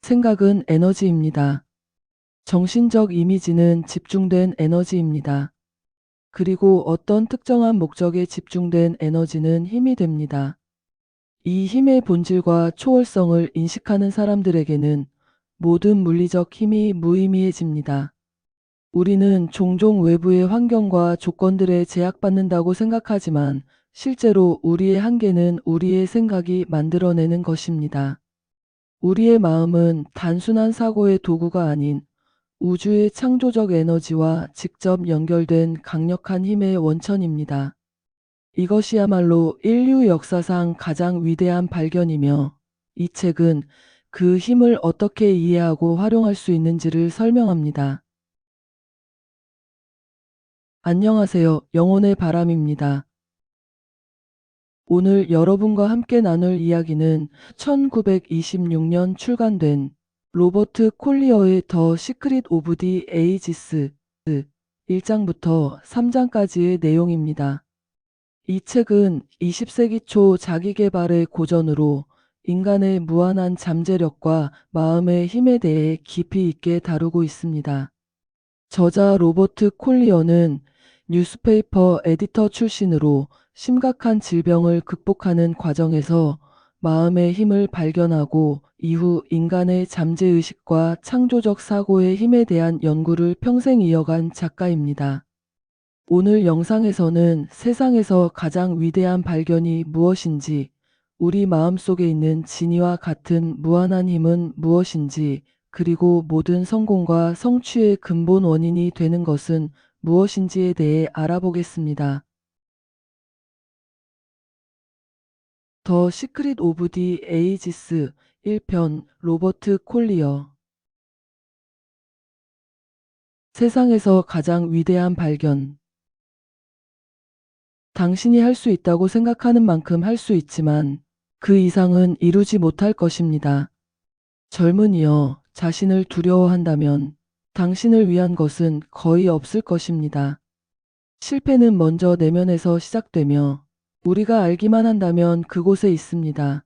생각은 에너지입니다. 정신적 이미지는 집중된 에너지입니다. 그리고 어떤 특정한 목적에 집중된 에너지는 힘이 됩니다. 이 힘의 본질과 초월성을 인식하는 사람들에게는 모든 물리적 힘이 무의미해집니다. 우리는 종종 외부의 환경과 조건들에 제약받는다고 생각하지만 실제로 우리의 한계는 우리의 생각이 만들어내는 것입니다. 우리의 마음은 단순한 사고의 도구가 아닌 우주의 창조적 에너지와 직접 연결된 강력한 힘의 원천입니다. 이것이야말로 인류 역사상 가장 위대한 발견이며, 이 책은 그 힘을 어떻게 이해하고 활용할 수 있는지를 설명합니다. 안녕하세요. 영혼의 바람입니다. 오늘 여러분과 함께 나눌 이야기는 1926년 출간된 로버트 콜리어의 더 시크릿 오브 디 에이지스 1장부터 3장까지의 내용입니다. 이 책은 20세기 초 자기계발의 고전으로 인간의 무한한 잠재력과 마음의 힘에 대해 깊이 있게 다루고 있습니다. 저자 로버트 콜리어는 뉴스페이퍼 에디터 출신으로 심각한 질병을 극복하는 과정에서 마음의 힘을 발견하고 이후 인간의 잠재의식과 창조적 사고의 힘에 대한 연구를 평생 이어간 작가입니다. 오늘 영상에서는 세상에서 가장 위대한 발견이 무엇인지, 우리 마음속에 있는 진이와 같은 무한한 힘은 무엇인지, 그리고 모든 성공과 성취의 근본 원인이 되는 것은 무엇인지에 대해 알아보겠습니다. 더 시크릿 오브 디 에이지스 1편 로버트 콜리어. 세상에서 가장 위대한 발견. 당신이 할 수 있다고 생각하는 만큼 할 수 있지만 그 이상은 이루지 못할 것입니다. 젊은이여, 자신을 두려워한다면 당신을 위한 것은 거의 없을 것입니다. 실패는 먼저 내면에서 시작되며 우리가 알기만 한다면 그곳에 있습니다.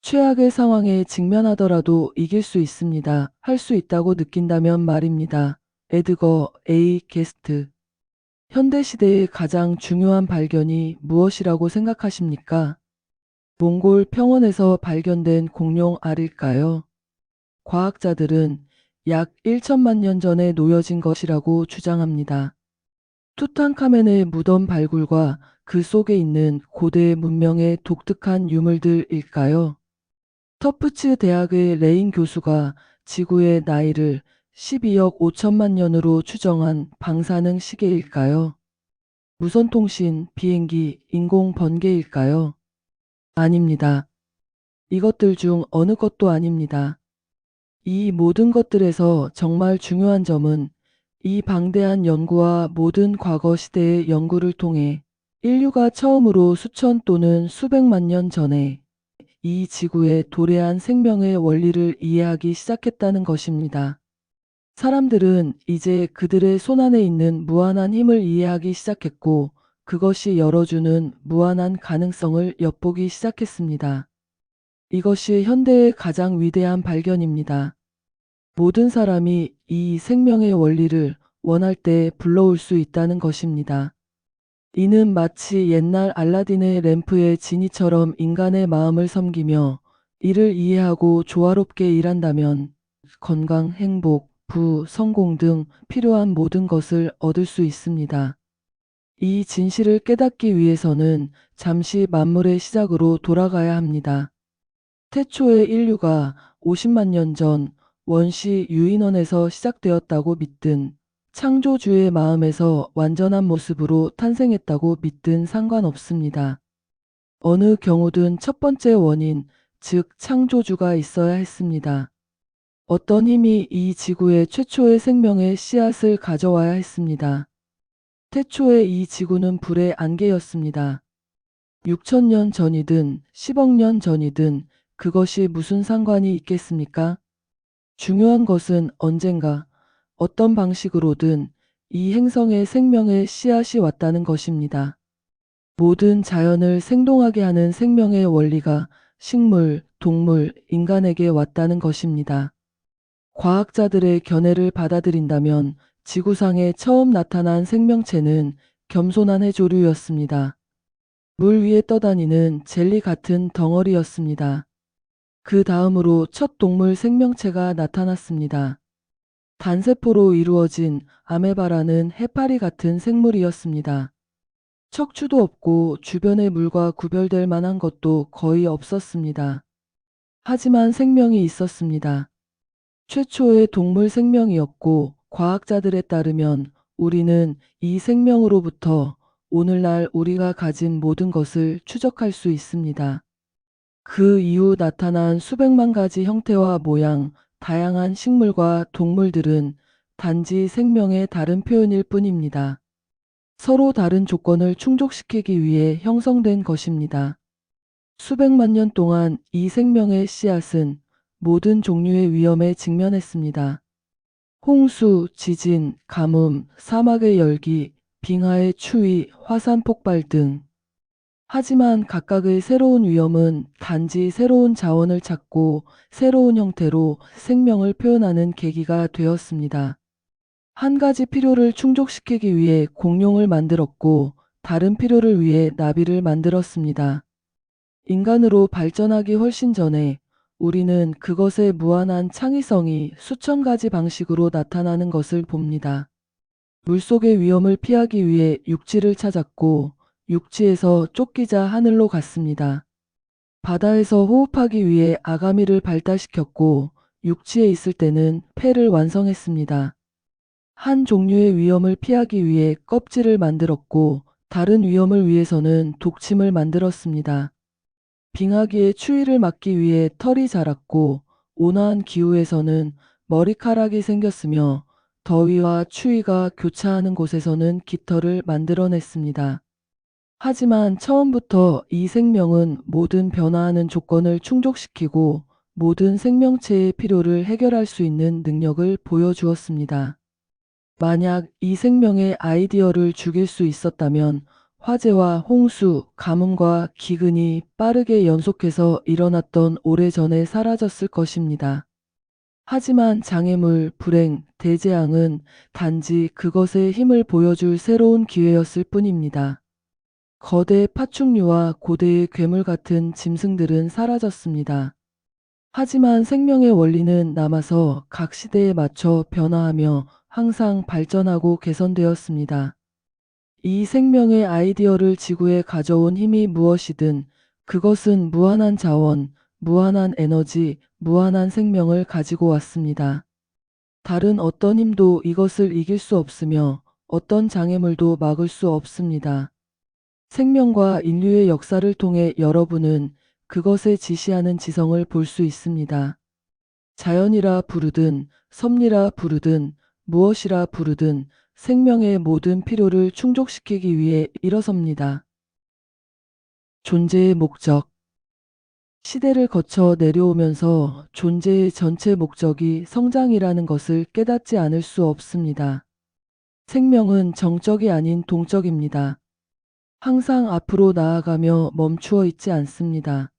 최악의 상황에 직면하더라도 이길 수 있습니다. 할 수 있다고 느낀다면 말입니다. 에드거 A. 게스트. 현대시대의 가장 중요한 발견이 무엇이라고 생각하십니까? 몽골 평원에서 발견된 공룡 알일까요? 과학자들은 약 1천만 년 전에 놓여진 것이라고 주장합니다. 투탕카멘의 무덤 발굴과 그 속에 있는 고대 문명의 독특한 유물들일까요? 터프츠 대학의 레인 교수가 지구의 나이를 12억 5천만 년으로 추정한 방사능 시계일까요? 무선통신, 비행기, 인공 번개일까요? 아닙니다. 이것들 중 어느 것도 아닙니다. 이 모든 것들에서 정말 중요한 점은 이 방대한 연구와 모든 과거 시대의 연구를 통해 인류가 처음으로 수천 또는 수백만 년 전에 이 지구의 도래한 생명의 원리를 이해하기 시작했다는 것입니다. 사람들은 이제 그들의 손안에 있는 무한한 힘을 이해하기 시작했고, 그것이 열어주는 무한한 가능성을 엿보기 시작했습니다. 이것이 현대의 가장 위대한 발견입니다. 모든 사람이 이 생명의 원리를 원할 때 불러올 수 있다는 것입니다. 이는 마치 옛날 알라딘의 램프의 지니처럼 인간의 마음을 섬기며 이를 이해하고 조화롭게 일한다면 건강, 행복, 성공 등 필요한 모든 것을 얻을 수 있습니다. 이 진실을 깨닫기 위해서는 잠시 만물의 시작으로 돌아가야 합니다. 태초의 인류가 50만 년 전 원시 유인원에서 시작되었다고 믿든 창조주의 마음에서 완전한 모습으로 탄생했다고 믿든 상관없습니다. 어느 경우든 첫 번째 원인, 즉 창조주가 있어야 했습니다. 어떤 힘이 이 지구의 최초의 생명의 씨앗을 가져와야 했습니다. 태초의 이 지구는 불의 안개였습니다. 6천 년 전이든 10억 년 전이든 그것이 무슨 상관이 있겠습니까? 중요한 것은 언젠가 어떤 방식으로든 이 행성에 생명의 씨앗이 왔다는 것입니다. 모든 자연을 생동하게 하는 생명의 원리가 식물, 동물, 인간에게 왔다는 것입니다. 과학자들의 견해를 받아들인다면 지구상에 처음 나타난 생명체는 겸손한 해조류였습니다. 물 위에 떠다니는 젤리 같은 덩어리였습니다. 그 다음으로 첫 동물 생명체가 나타났습니다. 단세포로 이루어진 아메바라는 해파리 같은 생물이었습니다. 척추도 없고 주변의 물과 구별될 만한 것도 거의 없었습니다. 하지만 생명이 있었습니다. 최초의 동물 생명이었고 과학자들에 따르면 우리는 이 생명으로부터 오늘날 우리가 가진 모든 것을 추적할 수 있습니다. 그 이후 나타난 수백만 가지 형태와 모양, 다양한 식물과 동물들은 단지 생명의 다른 표현일 뿐입니다. 서로 다른 조건을 충족시키기 위해 형성된 것입니다. 수백만 년 동안 이 생명의 씨앗은 모든 종류의 위험에 직면했습니다. 홍수, 지진, 가뭄, 사막의 열기, 빙하의 추위, 화산 폭발 등. 하지만 각각의 새로운 위험은 단지 새로운 자원을 찾고 새로운 형태로 생명을 표현하는 계기가 되었습니다. 한 가지 필요를 충족시키기 위해 공룡을 만들었고 다른 필요를 위해 나비를 만들었습니다. 인간으로 발전하기 훨씬 전에 우리는 그것의 무한한 창의성이 수천 가지 방식으로 나타나는 것을 봅니다. 물속의 위험을 피하기 위해 육지를 찾았고 육지에서 쫓기자 하늘로 갔습니다. 바다에서 호흡하기 위해 아가미를 발달시켰고 육지에 있을 때는 폐를 완성했습니다. 한 종류의 위험을 피하기 위해 껍질을 만들었고 다른 위험을 위해서는 독침을 만들었습니다. 빙하기의 추위를 막기 위해 털이 자랐고 온화한 기후에서는 머리카락이 생겼으며 더위와 추위가 교차하는 곳에서는 깃털을 만들어냈습니다. 하지만 처음부터 이 생명은 모든 변화하는 조건을 충족시키고 모든 생명체의 필요를 해결할 수 있는 능력을 보여주었습니다. 만약 이 생명의 아이디어를 죽일 수 있었다면 화재와 홍수, 가뭄과 기근이 빠르게 연속해서 일어났던 오래전에 사라졌을 것입니다. 하지만 장애물, 불행, 대재앙은 단지 그것의 힘을 보여줄 새로운 기회였을 뿐입니다. 거대 파충류와 고대의 괴물 같은 짐승들은 사라졌습니다. 하지만 생명의 원리는 남아서 각 시대에 맞춰 변화하며 항상 발전하고 개선되었습니다. 이 생명의 아이디어를 지구에 가져온 힘이 무엇이든 그것은 무한한 자원, 무한한 에너지, 무한한 생명을 가지고 왔습니다. 다른 어떤 힘도 이것을 이길 수 없으며 어떤 장애물도 막을 수 없습니다. 생명과 인류의 역사를 통해 여러분은 그것에 지시하는 지성을 볼 수 있습니다. 자연이라 부르든 섭리라 부르든 무엇이라 부르든 생명의 모든 필요를 충족시키기 위해 일어섭니다. 존재의 목적. 시대를 거쳐 내려오면서 존재의 전체 목적이 성장이라는 것을 깨닫지 않을 수 없습니다. 생명은 정적이 아닌 동적입니다. 항상 앞으로 나아가며 멈추어 있지 않습니다.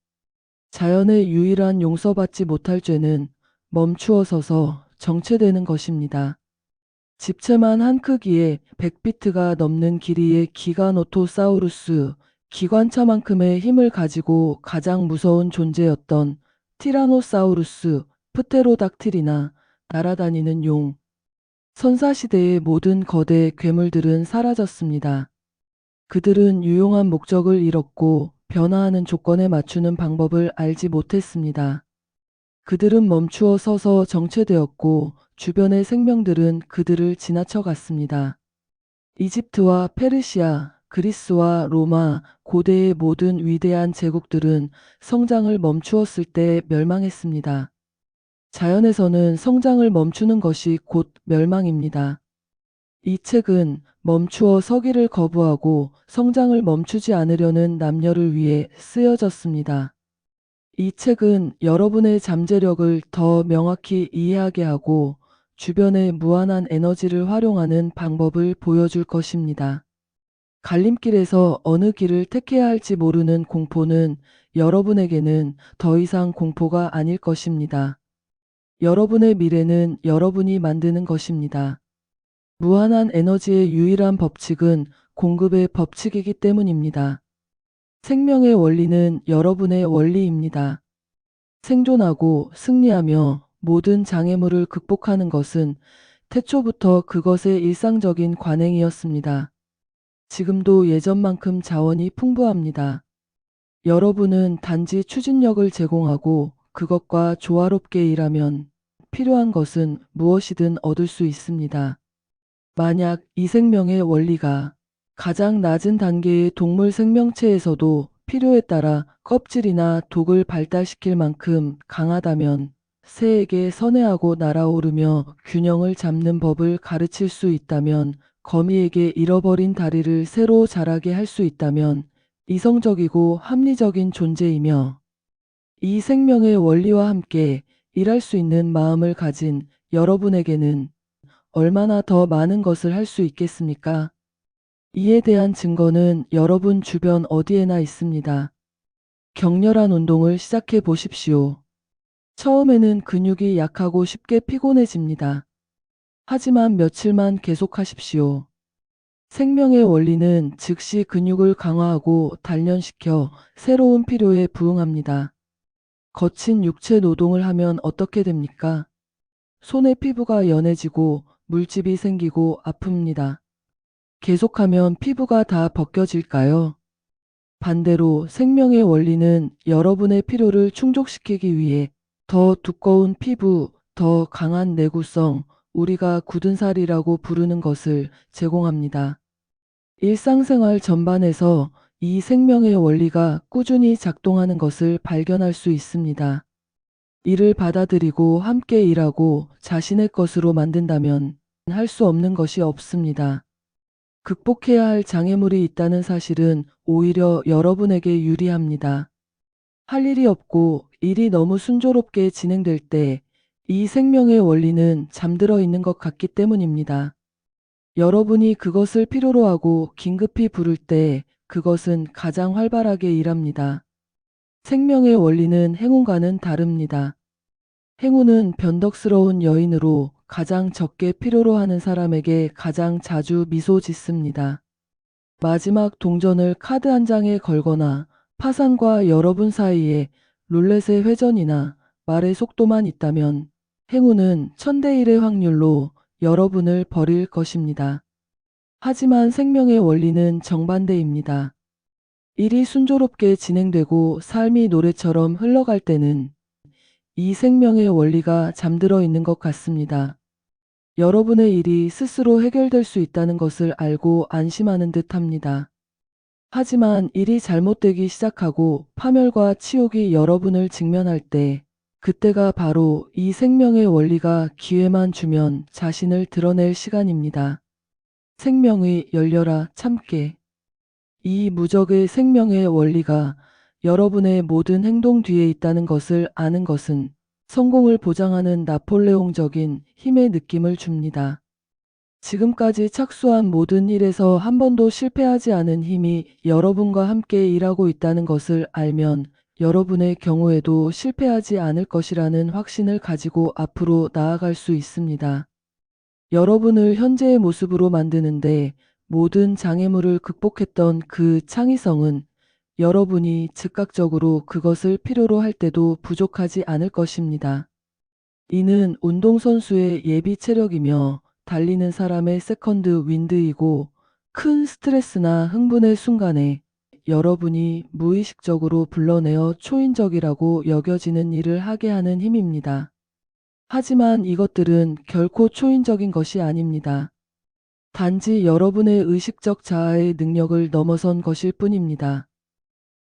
자연의 유일한 용서받지 못할 죄는 멈추어 서서 정체되는 것입니다. 집채만 한 크기의 100피트가 넘는 길이의 기가노토사우루스, 기관차만큼의 힘을 가지고 가장 무서운 존재였던 티라노사우루스, 프테로닥틸이나 날아다니는 용, 선사시대의 모든 거대 괴물들은 사라졌습니다. 그들은 유용한 목적을 잃었고 변화하는 조건에 맞추는 방법을 알지 못했습니다. 그들은 멈추어 서서 정체되었고 주변의 생명들은 그들을 지나쳐 갔습니다. 이집트와 페르시아, 그리스와 로마, 고대의 모든 위대한 제국들은 성장을 멈추었을 때 멸망했습니다. 자연에서는 성장을 멈추는 것이 곧 멸망입니다. 이 책은 멈추어 서기를 거부하고 성장을 멈추지 않으려는 남녀를 위해 쓰여졌습니다. 이 책은 여러분의 잠재력을 더 명확히 이해하게 하고 주변의 무한한 에너지를 활용하는 방법을 보여줄 것입니다. 갈림길에서 어느 길을 택해야 할지 모르는 공포는 여러분에게는 더 이상 공포가 아닐 것입니다. 여러분의 미래는 여러분이 만드는 것입니다. 무한한 에너지의 유일한 법칙은 공급의 법칙이기 때문입니다. 생명의 원리는 여러분의 원리입니다. 생존하고 승리하며 모든 장애물을 극복하는 것은 태초부터 그것의 일상적인 관행이었습니다. 지금도 예전만큼 자원이 풍부합니다. 여러분은 단지 추진력을 제공하고 그것과 조화롭게 일하면 필요한 것은 무엇이든 얻을 수 있습니다. 만약 이 생명의 원리가 가장 낮은 단계의 동물 생명체에서도 필요에 따라 껍질이나 독을 발달시킬 만큼 강하다면 새에게 선회하고 날아오르며 균형을 잡는 법을 가르칠 수 있다면 거미에게 잃어버린 다리를 새로 자라게 할 수 있다면 이성적이고 합리적인 존재이며 이 생명의 원리와 함께 일할 수 있는 마음을 가진 여러분에게는 얼마나 더 많은 것을 할 수 있겠습니까? 이에 대한 증거는 여러분 주변 어디에나 있습니다. 격렬한 운동을 시작해 보십시오. 처음에는 근육이 약하고 쉽게 피곤해집니다. 하지만 며칠만 계속하십시오. 생명의 원리는 즉시 근육을 강화하고 단련시켜 새로운 필요에 부응합니다. 거친 육체 노동을 하면 어떻게 됩니까? 손의 피부가 연해지고 물집이 생기고 아픕니다. 계속하면 피부가 다 벗겨질까요? 반대로 생명의 원리는 여러분의 필요를 충족시키기 위해 더 두꺼운 피부, 더 강한 내구성, 우리가 굳은 살이라고 부르는 것을 제공합니다. 일상생활 전반에서 이 생명의 원리가 꾸준히 작동하는 것을 발견할 수 있습니다. 이를 받아들이고 함께 일하고 자신의 것으로 만든다면 할 수 없는 것이 없습니다. 극복해야 할 장애물이 있다는 사실은 오히려 여러분에게 유리합니다. 할 일이 없고 일이 너무 순조롭게 진행될 때 이 생명의 원리는 잠들어 있는 것 같기 때문입니다. 여러분이 그것을 필요로 하고 긴급히 부를 때 그것은 가장 활발하게 일합니다. 생명의 원리는 행운과는 다릅니다. 행운은 변덕스러운 여인으로 가장 적게 필요로 하는 사람에게 가장 자주 미소 짓습니다. 마지막 동전을 카드 한 장에 걸거나 파산과 여러분 사이에 룰렛의 회전이나 말의 속도만 있다면 행운은 1000대 1의 확률로 여러분을 버릴 것입니다. 하지만 생명의 원리는 정반대입니다. 일이 순조롭게 진행되고 삶이 노래처럼 흘러갈 때는 이 생명의 원리가 잠들어 있는 것 같습니다. 여러분의 일이 스스로 해결될 수 있다는 것을 알고 안심하는 듯 합니다. 하지만 일이 잘못되기 시작하고 파멸과 치욕이 여러분을 직면할 때 그때가 바로 이 생명의 원리가 기회만 주면 자신을 드러낼 시간입니다. 생명의 열려라 참깨. 이 무적의 생명의 원리가 여러분의 모든 행동 뒤에 있다는 것을 아는 것은 성공을 보장하는 나폴레옹적인 힘의 느낌을 줍니다. 지금까지 착수한 모든 일에서 한 번도 실패하지 않은 힘이 여러분과 함께 일하고 있다는 것을 알면 여러분의 경우에도 실패하지 않을 것이라는 확신을 가지고 앞으로 나아갈 수 있습니다. 여러분을 현재의 모습으로 만드는데 모든 장애물을 극복했던 그 창의성은 여러분이 즉각적으로 그것을 필요로 할 때도 부족하지 않을 것입니다. 이는 운동선수의 예비 체력이며 달리는 사람의 세컨드 윈드이고 큰 스트레스나 흥분의 순간에 여러분이 무의식적으로 불러내어 초인적이라고 여겨지는 일을 하게 하는 힘입니다. 하지만 이것들은 결코 초인적인 것이 아닙니다. 단지 여러분의 의식적 자아의 능력을 넘어선 것일 뿐입니다.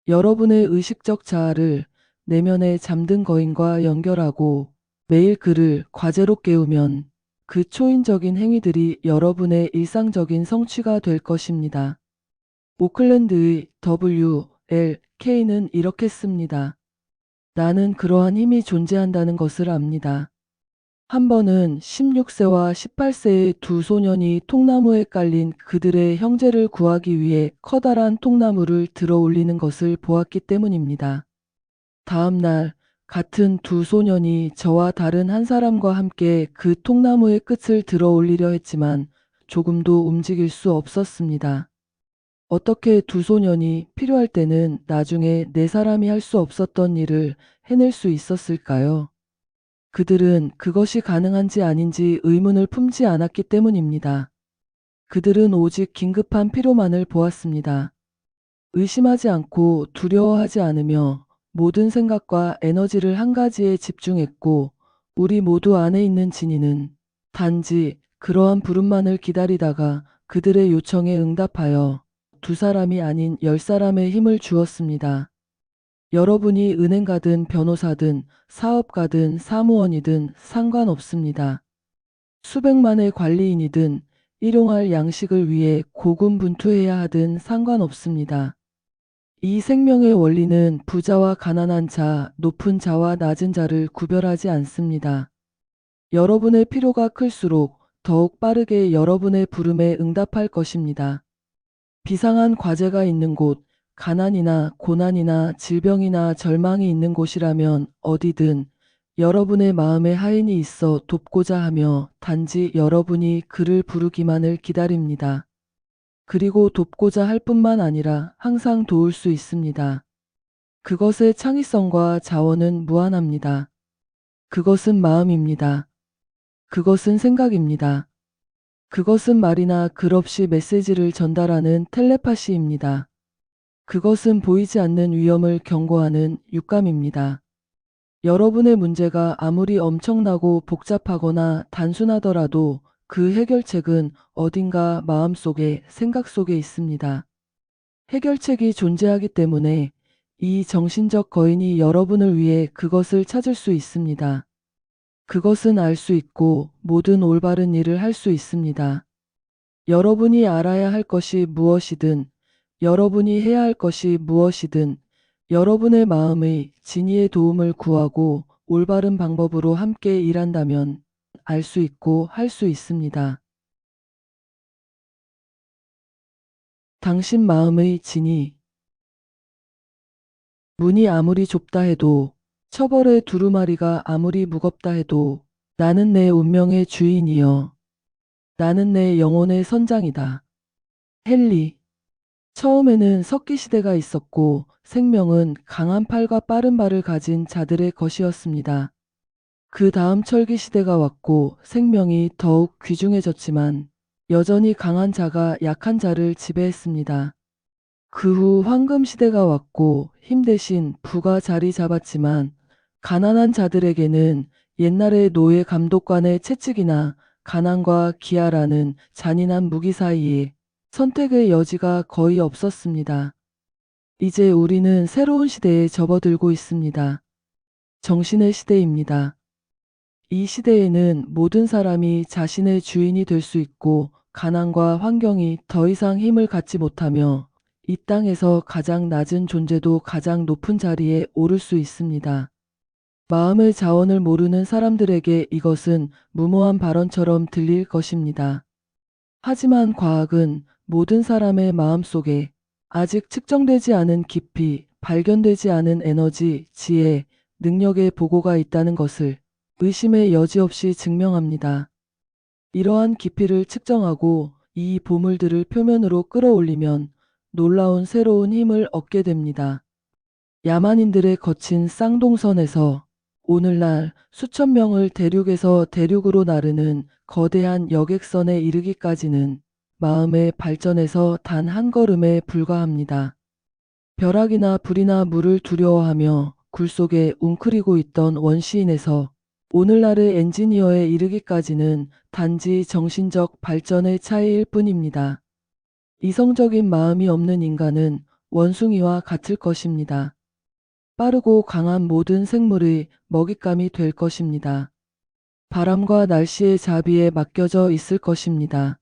여러분의 의식적 자아를 내면의 잠든 거인과 연결하고 매일 그를 과제로 깨우면 그 초인적인 행위들이 여러분의 일상적인 성취가 될 것입니다. 오클랜드의 WLK는 이렇게 씁니다. 나는 그러한 힘이 존재한다는 것을 압니다. 한 번은 16세와 18세의 두 소년이 통나무에 깔린 그들의 형제를 구하기 위해 커다란 통나무를 들어 올리는 것을 보았기 때문입니다. 다음 날 같은 두 소년이 저와 다른 한 사람과 함께 그 통나무의 끝을 들어 올리려 했지만 조금도 움직일 수 없었습니다. 어떻게 두 소년이 필요할 때는 나중에 네 사람이 할 수 없었던 일을 해낼 수 있었을까요? 그들은 그것이 가능한지 아닌지 의문을 품지 않았기 때문입니다. 그들은 오직 긴급한 필요만을 보았습니다. 의심하지 않고 두려워하지 않으며 모든 생각과 에너지를 한 가지에 집중했고, 우리 모두 안에 있는 진이는 단지 그러한 부름만을 기다리다가 그들의 요청에 응답하여 두 사람이 아닌 10사람의 힘을 주었습니다. 여러분이 은행가든 변호사든 사업가든 사무원이든 상관없습니다. 수백만의 관리인이든 일용할 양식을 위해 고군분투해야 하든 상관없습니다. 이 생명의 원리는 부자와 가난한 자, 높은 자와 낮은 자를 구별하지 않습니다. 여러분의 필요가 클수록 더욱 빠르게 여러분의 부름에 응답할 것입니다. 비상한 과제가 있는 곳, 가난이나 고난이나 질병이나 절망이 있는 곳이라면 어디든 여러분의 마음에 하인이 있어 돕고자 하며 단지 여러분이 그를 부르기만을 기다립니다. 그리고 돕고자 할 뿐만 아니라 항상 도울 수 있습니다. 그것의 창의성과 자원은 무한합니다. 그것은 마음입니다. 그것은 생각입니다. 그것은 말이나 글 없이 메시지를 전달하는 텔레파시입니다. 그것은 보이지 않는 위험을 경고하는 육감입니다. 여러분의 문제가 아무리 엄청나고 복잡하거나 단순하더라도 그 해결책은 어딘가 마음속에, 생각 속에 있습니다. 해결책이 존재하기 때문에 이 정신적 거인이 여러분을 위해 그것을 찾을 수 있습니다. 그것은 알 수 있고 모든 올바른 일을 할 수 있습니다. 여러분이 알아야 할 것이 무엇이든, 여러분이 해야 할 것이 무엇이든, 여러분의 마음의 진의의 도움을 구하고 올바른 방법으로 함께 일한다면 알 수 있고 할 수 있습니다. 당신 마음의 진의. 문이 아무리 좁다 해도, 처벌의 두루마리가 아무리 무겁다 해도 나는 내 운명의 주인이여. 나는 내 영혼의 선장이다. 헨리. 처음에는 석기 시대가 있었고 생명은 강한 팔과 빠른 발을 가진 자들의 것이었습니다. 그 다음 철기 시대가 왔고 생명이 더욱 귀중해졌지만 여전히 강한 자가 약한 자를 지배했습니다. 그 후 황금 시대가 왔고 힘 대신 부가 자리 잡았지만 가난한 자들에게는 옛날의 노예 감독관의 채찍이나 가난과 기아라는 잔인한 무기 사이에 선택의 여지가 거의 없었습니다. 이제 우리는 새로운 시대에 접어들고 있습니다. 정신의 시대입니다. 이 시대에는 모든 사람이 자신의 주인이 될 수 있고 가난과 환경이 더 이상 힘을 갖지 못하며 이 땅에서 가장 낮은 존재도 가장 높은 자리에 오를 수 있습니다. 마음의 자원을 모르는 사람들에게 이것은 무모한 발언처럼 들릴 것입니다. 하지만 과학은 모든 사람의 마음속에 아직 측정되지 않은 깊이, 발견되지 않은 에너지, 지혜, 능력의 보고가 있다는 것을 의심의 여지 없이 증명합니다. 이러한 깊이를 측정하고 이 보물들을 표면으로 끌어올리면 놀라운 새로운 힘을 얻게 됩니다. 야만인들의 거친 쌍동선에서 오늘날 수천 명을 대륙에서 대륙으로 나르는 거대한 여객선에 이르기까지는 마음의 발전에서 단 한 걸음에 불과합니다. 벼락이나 불이나 물을 두려워하며 굴 속에 웅크리고 있던 원시인에서 오늘날의 엔지니어에 이르기까지는 단지 정신적 발전의 차이일 뿐입니다. 이성적인 마음이 없는 인간은 원숭이와 같을 것입니다. 빠르고 강한 모든 생물의 먹잇감이 될 것입니다. 바람과 날씨의 자비에 맡겨져 있을 것입니다.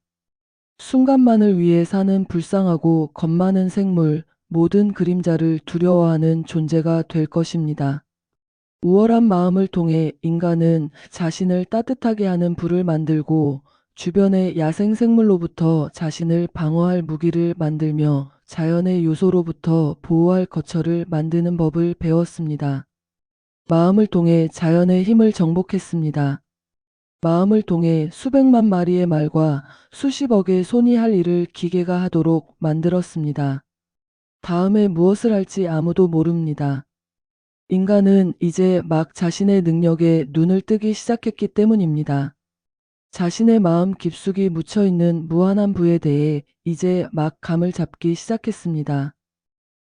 순간만을 위해 사는 불쌍하고 겁 많은 생물, 모든 그림자를 두려워하는 존재가 될 것입니다. 우월한 마음을 통해 인간은 자신을 따뜻하게 하는 불을 만들고 주변의 야생생물로부터 자신을 방어할 무기를 만들며 자연의 요소로부터 보호할 거처를 만드는 법을 배웠습니다. 마음을 통해 자연의 힘을 정복했습니다. 마음을 통해 수백만 마리의 말과 수십억의 손이 할 일을 기계가 하도록 만들었습니다. 다음에 무엇을 할지 아무도 모릅니다. 인간은 이제 막 자신의 능력에 눈을 뜨기 시작했기 때문입니다. 자신의 마음 깊숙이 묻혀있는 무한한 부에 대해 이제 막 감을 잡기 시작했습니다.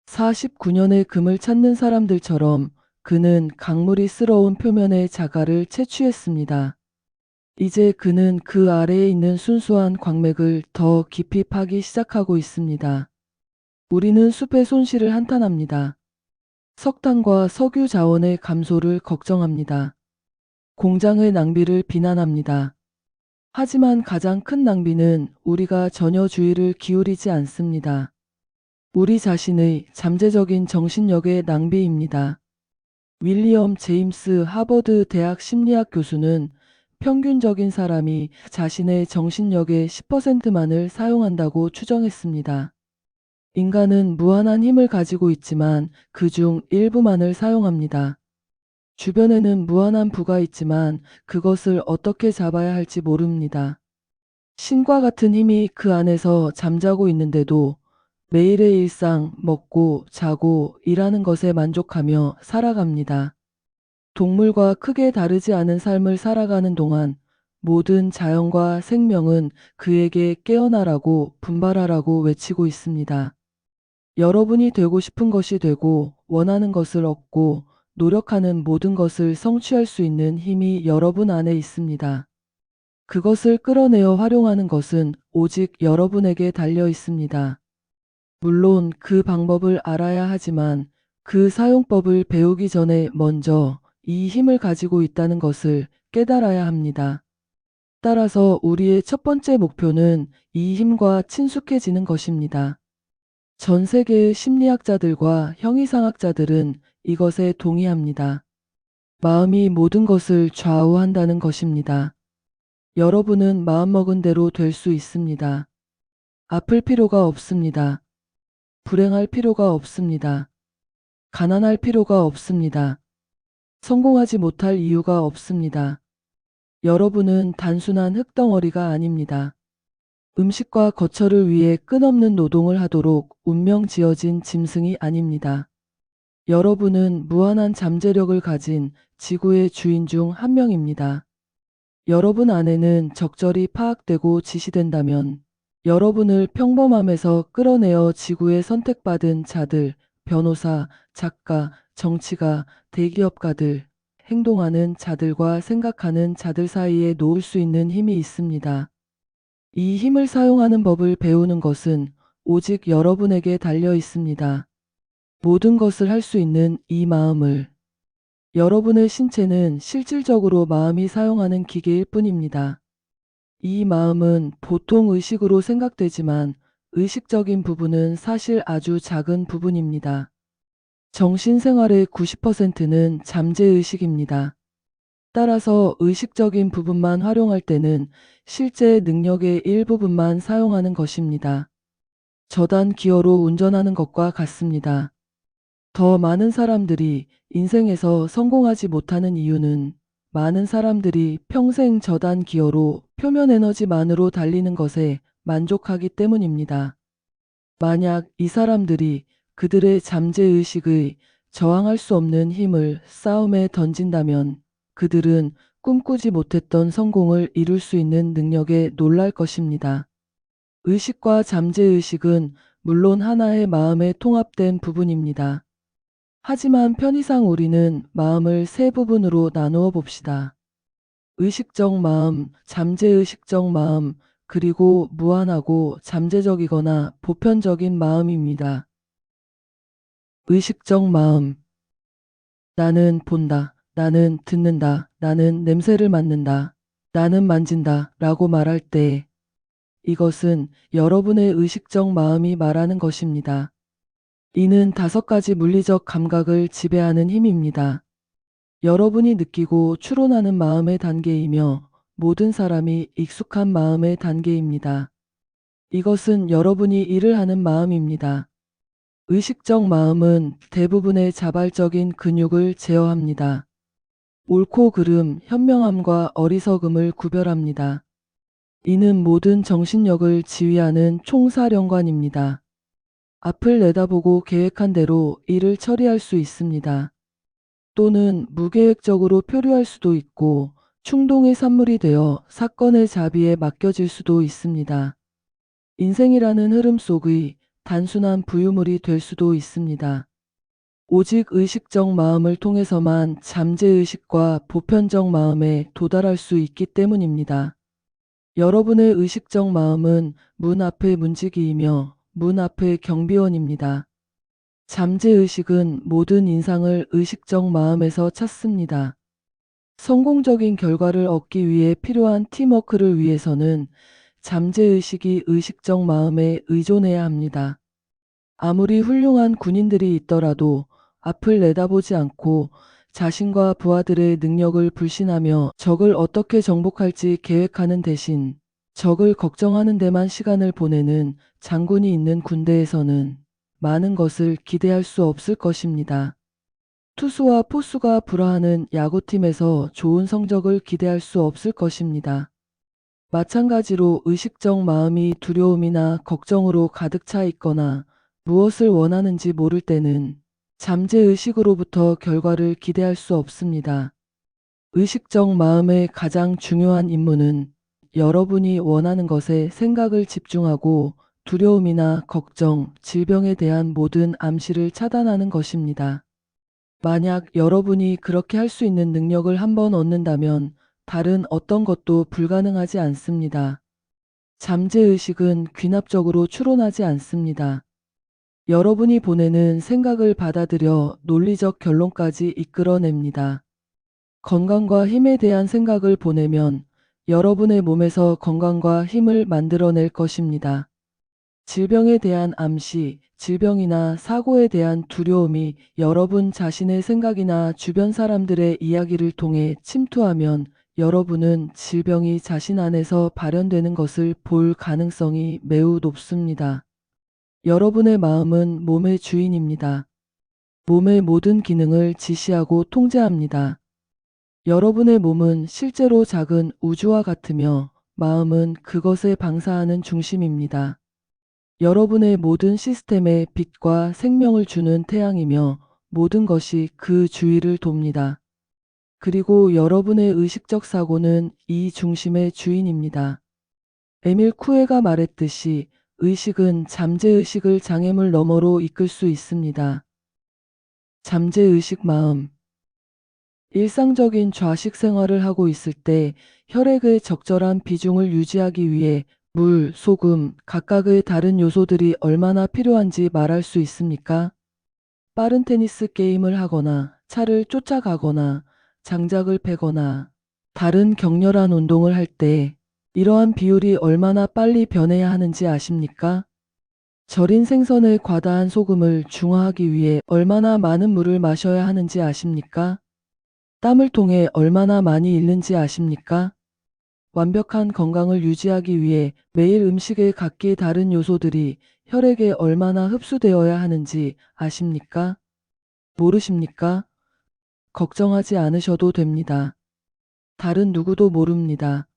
49년의 금을 찾는 사람들처럼 그는 강물이 스러운 표면의 자갈을 채취했습니다. 이제 그는 그 아래에 있는 순수한 광맥을 더 깊이 파기 시작하고 있습니다. 우리는 숲의 손실을 한탄합니다. 석탄과 석유 자원의 감소를 걱정합니다. 공장의 낭비를 비난합니다. 하지만 가장 큰 낭비는 우리가 전혀 주의를 기울이지 않습니다. 우리 자신의 잠재적인 정신력의 낭비입니다. 윌리엄 제임스 하버드 대학 심리학 교수는 평균적인 사람이 자신의 정신력의 10%만을 사용한다고 추정했습니다. 인간은 무한한 힘을 가지고 있지만 그중 일부만을 사용합니다. 주변에는 무한한 부가 있지만 그것을 어떻게 잡아야 할지 모릅니다. 신과 같은 힘이 그 안에서 잠자고 있는데도 매일의 일상, 먹고, 자고, 일하는 것에 만족하며 살아갑니다. 동물과 크게 다르지 않은 삶을 살아가는 동안 모든 자연과 생명은 그에게 깨어나라고 분발하라고 외치고 있습니다. 여러분이 되고 싶은 것이 되고 원하는 것을 얻고 노력하는 모든 것을 성취할 수 있는 힘이 여러분 안에 있습니다. 그것을 끌어내어 활용하는 것은 오직 여러분에게 달려 있습니다. 물론 그 방법을 알아야 하지만 그 사용법을 배우기 전에 먼저 이 힘을 가지고 있다는 것을 깨달아야 합니다. 따라서 우리의 첫 번째 목표는 이 힘과 친숙해지는 것입니다. 전 세계의 심리학자들과 형이상학자들은 이것에 동의합니다. 마음이 모든 것을 좌우한다는 것입니다. 여러분은 마음먹은 대로 될 수 있습니다. 아플 필요가 없습니다. 불행할 필요가 없습니다. 가난할 필요가 없습니다. 성공하지 못할 이유가 없습니다. 여러분은 단순한 흙덩어리가 아닙니다. 음식과 거처를 위해 끝없는 노동을 하도록 운명 지어진 짐승이 아닙니다. 여러분은 무한한 잠재력을 가진 지구의 주인 중 한 명입니다. 여러분 안에는 적절히 파악되고 지시된다면 여러분을 평범함에서 끌어내어 지구에 선택받은 자들, 변호사, 작가, 정치가, 대기업가들, 행동하는 자들과 생각하는 자들 사이에 놓을 수 있는 힘이 있습니다. 이 힘을 사용하는 법을 배우는 것은 오직 여러분에게 달려 있습니다. 모든 것을 할 수 있는 이 마음을. 여러분의 신체는 실질적으로 마음이 사용하는 기계일 뿐입니다. 이 마음은 보통 의식으로 생각되지만 의식적인 부분은 사실 아주 작은 부분입니다. 정신생활의 90%는 잠재의식입니다. 따라서 의식적인 부분만 활용할 때는 실제 능력의 일부분만 사용하는 것입니다. 저단 기어로 운전하는 것과 같습니다. 더 많은 사람들이 인생에서 성공하지 못하는 이유는 많은 사람들이 평생 저단 기어로 표면 에너지만으로 달리는 것에 만족하기 때문입니다. 만약 이 사람들이 그들의 잠재의식의 저항할 수 없는 힘을 싸움에 던진다면 그들은 꿈꾸지 못했던 성공을 이룰 수 있는 능력에 놀랄 것입니다. 의식과 잠재의식은 물론 하나의 마음에 통합된 부분입니다. 하지만 편의상 우리는 마음을 세 부분으로 나누어 봅시다. 의식적 마음, 잠재의식적 마음, 그리고 무한하고 잠재적이거나 보편적인 마음입니다. 의식적 마음. 나는 본다. 나는 듣는다. 나는 냄새를 맡는다. 나는 만진다. 라고 말할 때 이것은 여러분의 의식적 마음이 말하는 것입니다. 이는 5가지 물리적 감각을 지배하는 힘입니다. 여러분이 느끼고 추론하는 마음의 단계이며 모든 사람이 익숙한 마음의 단계입니다. 이것은 여러분이 일을 하는 마음입니다. 의식적 마음은 대부분의 자발적인 근육을 제어합니다. 옳고 그름, 현명함과 어리석음을 구별합니다. 이는 모든 정신력을 지휘하는 총사령관입니다. 앞을 내다보고 계획한 대로 일을 처리할 수 있습니다. 또는 무계획적으로 표류할 수도 있고 충동의 산물이 되어 사건의 자비에 맡겨질 수도 있습니다. 인생이라는 흐름 속의 단순한 부유물이 될 수도 있습니다. 오직 의식적 마음을 통해서만 잠재의식과 보편적 마음에 도달할 수 있기 때문입니다. 여러분의 의식적 마음은 문 앞의 문지기이며 문 앞의 경비원입니다. 잠재의식은 모든 인상을 의식적 마음에서 찾습니다. 성공적인 결과를 얻기 위해 필요한 팀워크를 위해서는 잠재의식이 의식적 마음에 의존해야 합니다. 아무리 훌륭한 군인들이 있더라도 앞을 내다보지 않고 자신과 부하들의 능력을 불신하며 적을 어떻게 정복할지 계획하는 대신 적을 걱정하는 데만 시간을 보내는 장군이 있는 군대에서는 많은 것을 기대할 수 없을 것입니다. 투수와 포수가 불화하는 야구팀에서 좋은 성적을 기대할 수 없을 것입니다. 마찬가지로 의식적 마음이 두려움이나 걱정으로 가득 차 있거나 무엇을 원하는지 모를 때는 잠재의식으로부터 결과를 기대할 수 없습니다. 의식적 마음의 가장 중요한 임무는 여러분이 원하는 것에 생각을 집중하고 두려움이나 걱정, 질병에 대한 모든 암시를 차단하는 것입니다. 만약 여러분이 그렇게 할 수 있는 능력을 한번 얻는다면 다른 어떤 것도 불가능하지 않습니다. 잠재의식은 귀납적으로 추론하지 않습니다. 여러분이 보내는 생각을 받아들여 논리적 결론까지 이끌어냅니다. 건강과 힘에 대한 생각을 보내면 여러분의 몸에서 건강과 힘을 만들어낼 것입니다. 질병에 대한 암시, 질병이나 사고에 대한 두려움이 여러분 자신의 생각이나 주변 사람들의 이야기를 통해 침투하면 여러분은 질병이 자신 안에서 발현되는 것을 볼 가능성이 매우 높습니다. 여러분의 마음은 몸의 주인입니다. 몸의 모든 기능을 지시하고 통제합니다. 여러분의 몸은 실제로 작은 우주와 같으며 마음은 그것에 방사하는 중심입니다. 여러분의 모든 시스템에 빛과 생명을 주는 태양이며 모든 것이 그 주위를 돕니다. 그리고 여러분의 의식적 사고는 이 중심의 주인입니다. 에밀 쿠에가 말했듯이 의식은 잠재의식을 장애물 너머로 이끌 수 있습니다. 잠재의식 마음. 일상적인 좌식 생활을 하고 있을 때 혈액의 적절한 비중을 유지하기 위해 물, 소금, 각각의 다른 요소들이 얼마나 필요한지 말할 수 있습니까? 빠른 테니스 게임을 하거나 차를 쫓아가거나 장작을 패거나 다른 격렬한 운동을 할 때 이러한 비율이 얼마나 빨리 변해야 하는지 아십니까? 절인 생선의 과다한 소금을 중화하기 위해 얼마나 많은 물을 마셔야 하는지 아십니까? 땀을 통해 얼마나 많이 잃는지 아십니까? 완벽한 건강을 유지하기 위해 매일 음식의 각기 다른 요소들이 혈액에 얼마나 흡수되어야 하는지 아십니까? 모르십니까? 걱정하지 않으셔도 됩니다. 다른 누구도 모릅니다.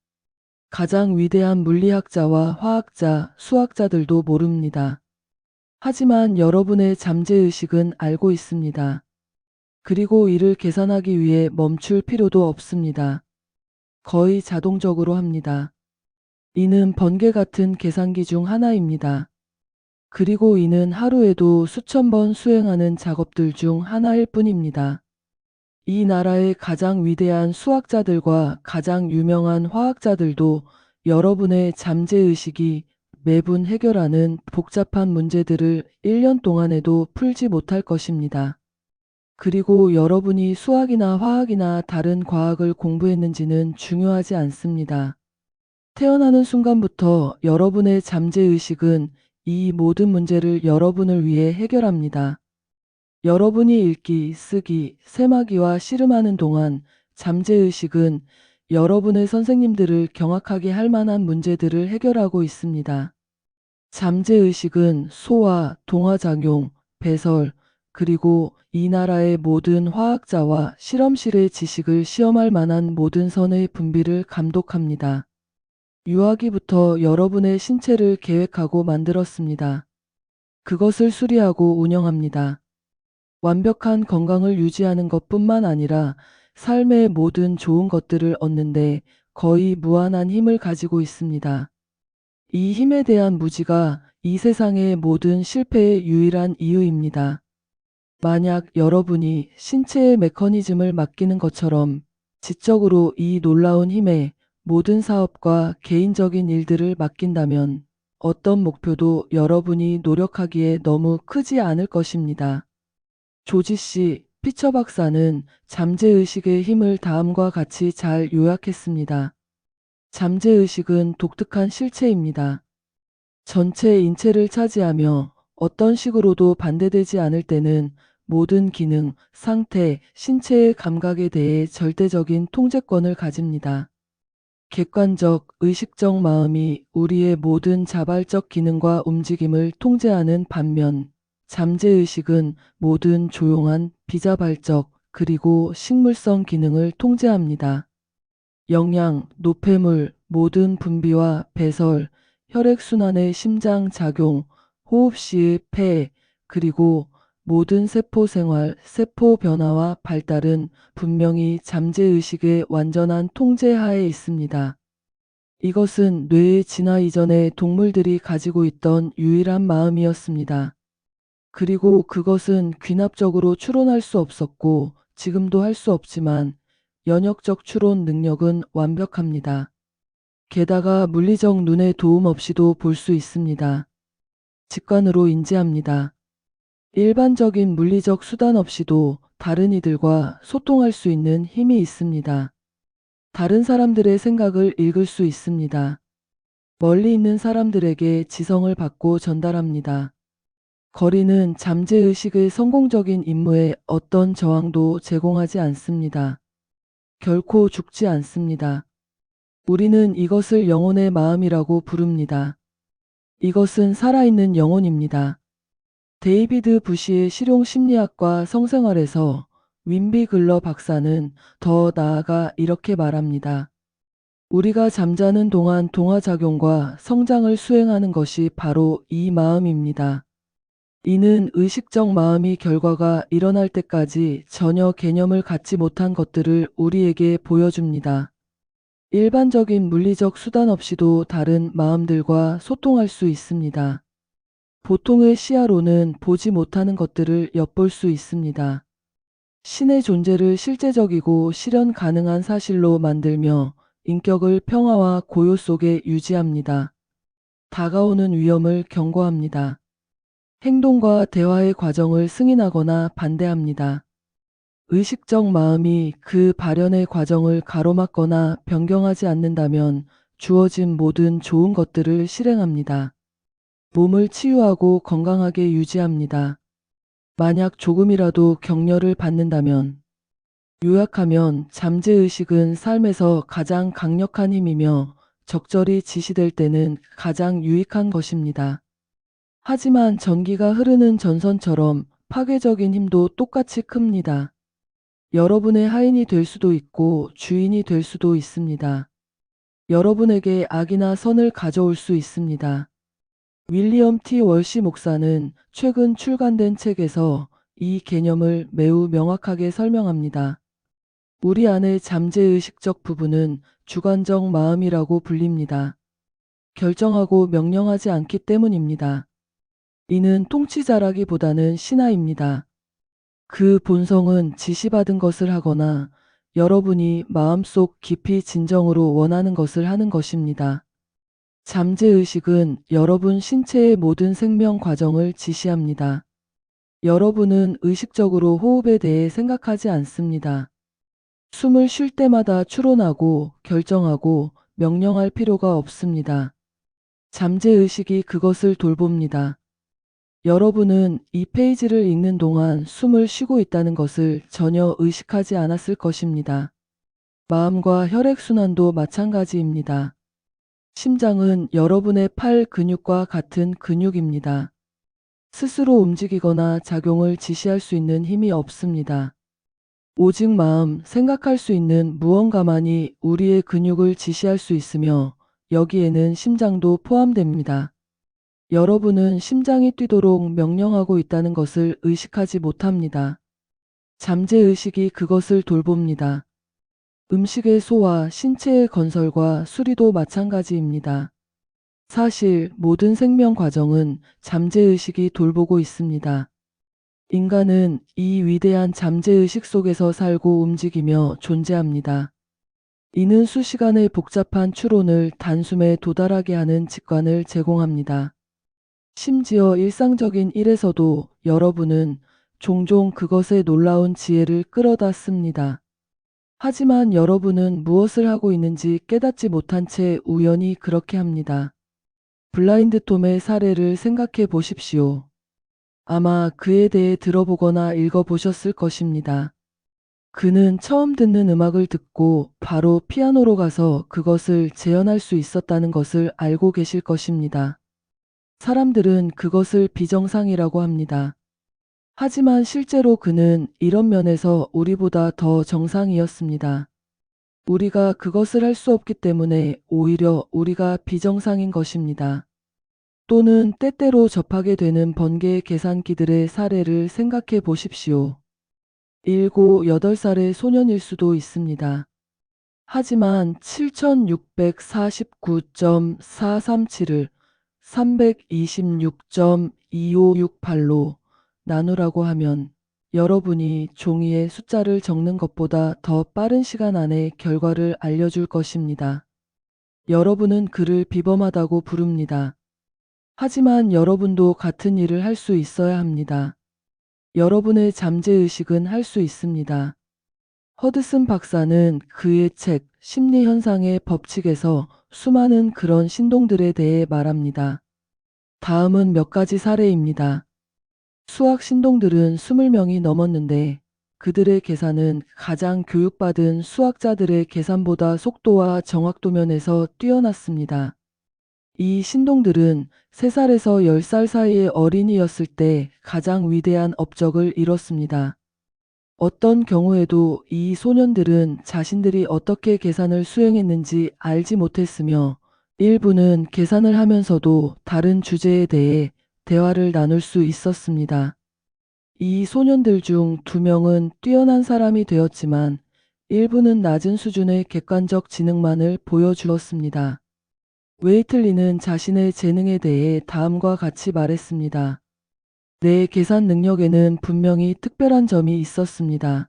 가장 위대한 물리학자와 화학자, 수학자들도 모릅니다. 하지만 여러분의 잠재의식은 알고 있습니다. 그리고 이를 계산하기 위해 멈출 필요도 없습니다. 거의 자동적으로 합니다. 이는 번개 같은 계산기 중 하나입니다. 그리고 이는 하루에도 수천 번 수행하는 작업들 중 하나일 뿐입니다. 이 나라의 가장 위대한 수학자들과 가장 유명한 화학자들도 여러분의 잠재의식이 매분 해결하는 복잡한 문제들을 1년 동안에도 풀지 못할 것입니다. 그리고 여러분이 수학이나 화학이나 다른 과학을 공부했는지는 중요하지 않습니다. 태어나는 순간부터 여러분의 잠재의식은 이 모든 문제를 여러분을 위해 해결합니다. 여러분이 읽기, 쓰기, 세마기와 씨름하는 동안 잠재의식은 여러분의 선생님들을 경악하게 할 만한 문제들을 해결하고 있습니다. 잠재의식은 소화, 동화작용, 배설, 그리고 이 나라의 모든 화학자와 실험실의 지식을 시험할 만한 모든 선의 분비를 감독합니다. 유아기부터 여러분의 신체를 계획하고 만들었습니다. 그것을 수리하고 운영합니다. 완벽한 건강을 유지하는 것뿐만 아니라 삶의 모든 좋은 것들을 얻는데 거의 무한한 힘을 가지고 있습니다. 이 힘에 대한 무지가 이 세상의 모든 실패의 유일한 이유입니다. 만약 여러분이 신체의 메커니즘을 맡기는 것처럼 지적으로 이 놀라운 힘에 모든 사업과 개인적인 일들을 맡긴다면 어떤 목표도 여러분이 노력하기에 너무 크지 않을 것입니다. 조지 씨, 피처 박사는 잠재의식의 힘을 다음과 같이 잘 요약했습니다. 잠재의식은 독특한 실체입니다. 전체 인체를 차지하며 어떤 식으로도 반대되지 않을 때는 모든 기능, 상태, 신체의 감각에 대해 절대적인 통제권을 가집니다. 객관적, 의식적 마음이 우리의 모든 자발적 기능과 움직임을 통제하는 반면 잠재의식은 모든 조용한, 비자발적, 그리고 식물성 기능을 통제합니다. 영양, 노폐물, 모든 분비와 배설, 혈액순환의 심장 작용, 호흡 시의 폐, 그리고 모든 세포 생활, 세포 변화와 발달은 분명히 잠재의식의 완전한 통제 하에 있습니다. 이것은 뇌의 진화 이전의 동물들이 가지고 있던 유일한 마음이었습니다. 그리고 그것은 귀납적으로 추론할 수 없었고 지금도 할 수 없지만 연역적 추론 능력은 완벽합니다. 게다가 물리적 눈의 도움 없이도 볼 수 있습니다. 직관으로 인지합니다. 일반적인 물리적 수단 없이도 다른 이들과 소통할 수 있는 힘이 있습니다. 다른 사람들의 생각을 읽을 수 있습니다. 멀리 있는 사람들에게 지성을 받고 전달합니다. 거리는 잠재의식의 성공적인 임무에 어떤 저항도 제공하지 않습니다. 결코 죽지 않습니다. 우리는 이것을 영혼의 마음이라고 부릅니다. 이것은 살아있는 영혼입니다. 데이비드 부시의 실용 심리학과 성생활에서 윈비 글러 박사는 더 나아가 이렇게 말합니다. 우리가 잠자는 동안 동화작용과 성장을 수행하는 것이 바로 이 마음입니다. 이는 의식적 마음이 결과가 일어날 때까지 전혀 개념을 갖지 못한 것들을 우리에게 보여줍니다. 일반적인 물리적 수단 없이도 다른 마음들과 소통할 수 있습니다. 보통의 시야로는 보지 못하는 것들을 엿볼 수 있습니다. 신의 존재를 실제적이고 실현 가능한 사실로 만들며 인격을 평화와 고요 속에 유지합니다. 다가오는 위험을 경고합니다. 행동과 대화의 과정을 승인하거나 반대합니다. 의식적 마음이 그 발현의 과정을 가로막거나 변경하지 않는다면 주어진 모든 좋은 것들을 실행합니다. 몸을 치유하고 건강하게 유지합니다. 만약 조금이라도 격려를 받는다면, 요약하면 잠재의식은 삶에서 가장 강력한 힘이며 적절히 지시될 때는 가장 유익한 것입니다. 하지만 전기가 흐르는 전선처럼 파괴적인 힘도 똑같이 큽니다. 여러분의 하인이 될 수도 있고 주인이 될 수도 있습니다. 여러분에게 악이나 선을 가져올 수 있습니다. 윌리엄 T. 월시 목사는 최근 출간된 책에서 이 개념을 매우 명확하게 설명합니다. 우리 안의 잠재의식적 부분은 주관적 마음이라고 불립니다. 결정하고 명령하지 않기 때문입니다. 이는 통치자라기보다는 신하입니다. 그 본성은 지시받은 것을 하거나 여러분이 마음속 깊이 진정으로 원하는 것을 하는 것입니다. 잠재의식은 여러분 신체의 모든 생명 과정을 지시합니다. 여러분은 의식적으로 호흡에 대해 생각하지 않습니다. 숨을 쉴 때마다 추론하고 결정하고 명령할 필요가 없습니다. 잠재의식이 그것을 돌봅니다. 여러분은 이 페이지를 읽는 동안 숨을 쉬고 있다는 것을 전혀 의식하지 않았을 것입니다. 마음과 혈액순환도 마찬가지입니다. 심장은 여러분의 팔 근육과 같은 근육입니다. 스스로 움직이거나 작용을 지시할 수 있는 힘이 없습니다. 오직 마음, 생각할 수 있는 무언가만이 우리의 근육을 지시할 수 있으며 여기에는 심장도 포함됩니다. 여러분은 심장이 뛰도록 명령하고 있다는 것을 의식하지 못합니다. 잠재의식이 그것을 돌봅니다. 음식의 소화, 신체의 건설과 수리도 마찬가지입니다. 사실 모든 생명 과정은 잠재의식이 돌보고 있습니다. 인간은 이 위대한 잠재의식 속에서 살고 움직이며 존재합니다. 이는 수시간의 복잡한 추론을 단숨에 도달하게 하는 직관을 제공합니다. 심지어 일상적인 일에서도 여러분은 종종 그것의 놀라운 지혜를 끌어다 씁니다. 하지만 여러분은 무엇을 하고 있는지 깨닫지 못한 채 우연히 그렇게 합니다. 블라인드 톰의 사례를 생각해 보십시오. 아마 그에 대해 들어보거나 읽어보셨을 것입니다. 그는 처음 듣는 음악을 듣고 바로 피아노로 가서 그것을 재현할 수 있었다는 것을 알고 계실 것입니다. 사람들은 그것을 비정상이라고 합니다. 하지만 실제로 그는 이런 면에서 우리보다 더 정상이었습니다. 우리가 그것을 할 수 없기 때문에 오히려 우리가 비정상인 것입니다. 또는 때때로 접하게 되는 번개 계산기들의 사례를 생각해 보십시오. 7, 8살의 소년일 수도 있습니다. 하지만 7649.437을 326.2568로 나누라고 하면 여러분이 종이에 숫자를 적는 것보다 더 빠른 시간 안에 결과를 알려줄 것입니다. 여러분은 그를 비범하다고 부릅니다. 하지만 여러분도 같은 일을 할 수 있어야 합니다. 여러분의 잠재의식은 할 수 있습니다. 허드슨 박사는 그의 책 심리현상의 법칙에서 수많은 그런 신동들에 대해 말합니다. 다음은 몇 가지 사례입니다. 수학 신동들은 20명이 넘었는데 그들의 계산은 가장 교육받은 수학자들의 계산보다 속도와 정확도 면에서 뛰어났습니다. 이 신동들은 3살에서 10살 사이의 어린이였을 때 가장 위대한 업적을 이뤘습니다. 어떤 경우에도 이 소년들은 자신들이 어떻게 계산을 수행했는지 알지 못했으며 일부는 계산을 하면서도 다른 주제에 대해 대화를 나눌 수 있었습니다. 이 소년들 중 2명은 뛰어난 사람이 되었지만 일부는 낮은 수준의 객관적 지능만을 보여주었습니다. 웨이틀리는 자신의 재능에 대해 다음과 같이 말했습니다. 내 계산 능력에는 분명히 특별한 점이 있었습니다.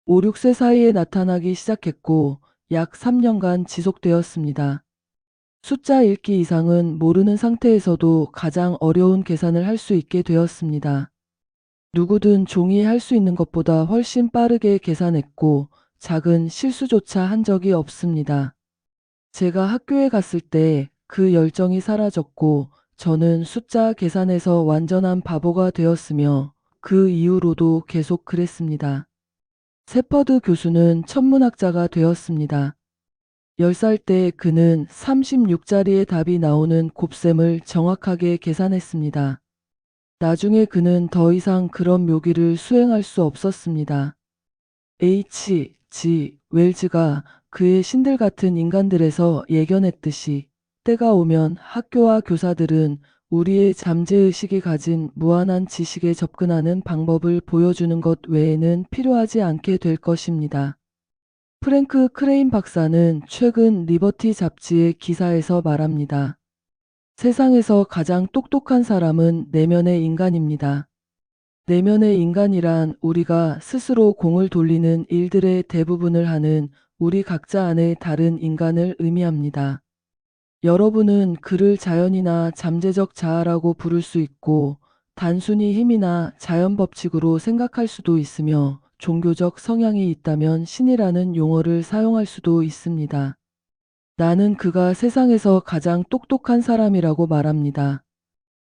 5, 6세 사이에 나타나기 시작했고 약 3년간 지속되었습니다. 숫자 읽기 이상은 모르는 상태에서도 가장 어려운 계산을 할 수 있게 되었습니다. 누구든 종이에 할 수 있는 것보다 훨씬 빠르게 계산했고 작은 실수조차 한 적이 없습니다. 제가 학교에 갔을 때 그 열정이 사라졌고 저는 숫자 계산에서 완전한 바보가 되었으며 그 이후로도 계속 그랬습니다. 세퍼드 교수는 천문학자가 되었습니다. 10살 때 그는 36자리의 답이 나오는 곱셈을 정확하게 계산했습니다. 나중에 그는 더 이상 그런 묘기를 수행할 수 없었습니다. H.G. 웰즈가 그의 신들 같은 인간들에서 예견했듯이 때가 오면 학교와 교사들은 우리의 잠재의식이 가진 무한한 지식에 접근하는 방법을 보여주는 것 외에는 필요하지 않게 될 것입니다. 프랭크 크레인 박사는 최근 리버티 잡지의 기사에서 말합니다. 세상에서 가장 똑똑한 사람은 내면의 인간입니다. 내면의 인간이란 우리가 스스로 공을 돌리는 일들의 대부분을 하는 우리 각자 안의 다른 인간을 의미합니다. 여러분은 그를 자연이나 잠재적 자아라고 부를 수 있고 단순히 힘이나 자연 법칙으로 생각할 수도 있으며 종교적 성향이 있다면 신이라는 용어를 사용할 수도 있습니다. 나는 그가 세상에서 가장 똑똑한 사람이라고 말합니다.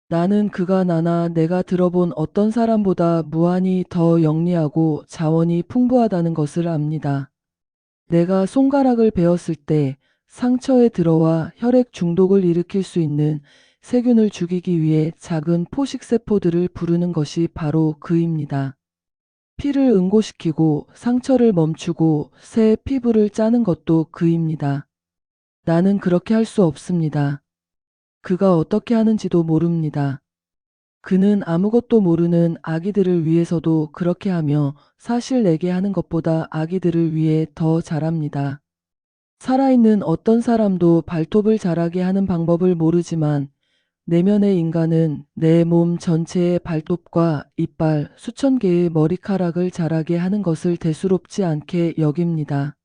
나는 그가 나나 내가 들어본 어떤 사람보다 무한히 더 영리하고 자원이 풍부하다는 것을 압니다. 내가 손가락을 베었을 때 상처에 들어와 혈액 중독을 일으킬 수 있는 세균을 죽이기 위해 작은 포식세포들을 부르는 것이 바로 그입니다. 피를 응고시키고 상처를 멈추고 새 피부를 짜는 것도 그입니다. 나는 그렇게 할 수 없습니다. 그가 어떻게 하는지도 모릅니다. 그는 아무것도 모르는 아기들을 위해서도 그렇게 하며 사실 내게 하는 것보다 아기들을 위해 더 잘합니다. 살아있는 어떤 사람도 발톱을 자라게 하는 방법을 모르지만 내면의 인간은 내 몸 전체의 발톱과 이빨, 수천 개의 머리카락을 자라게 하는 것을 대수롭지 않게 여깁니다.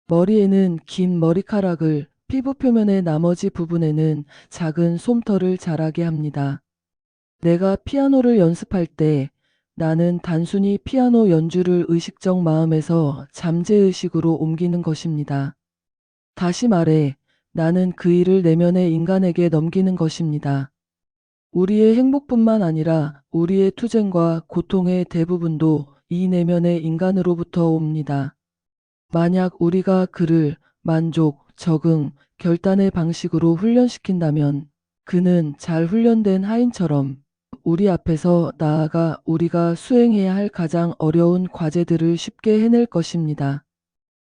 머리에는 긴 머리카락을, 피부 표면의 나머지 부분에는 작은 솜털을 자라게 합니다. 내가 피아노를 연습할 때 나는 단순히 피아노 연주를 의식적 마음에서 잠재의식으로 옮기는 것입니다. 다시 말해, 나는 그 일을 내면의 인간에게 넘기는 것입니다. 우리의 행복뿐만 아니라 우리의 투쟁과 고통의 대부분도 이 내면의 인간으로부터 옵니다. 만약 우리가 그를 만족, 적응, 결단의 방식으로 훈련시킨다면 그는 잘 훈련된 하인처럼 우리 앞에서 나아가 우리가 수행해야 할 가장 어려운 과제들을 쉽게 해낼 것입니다.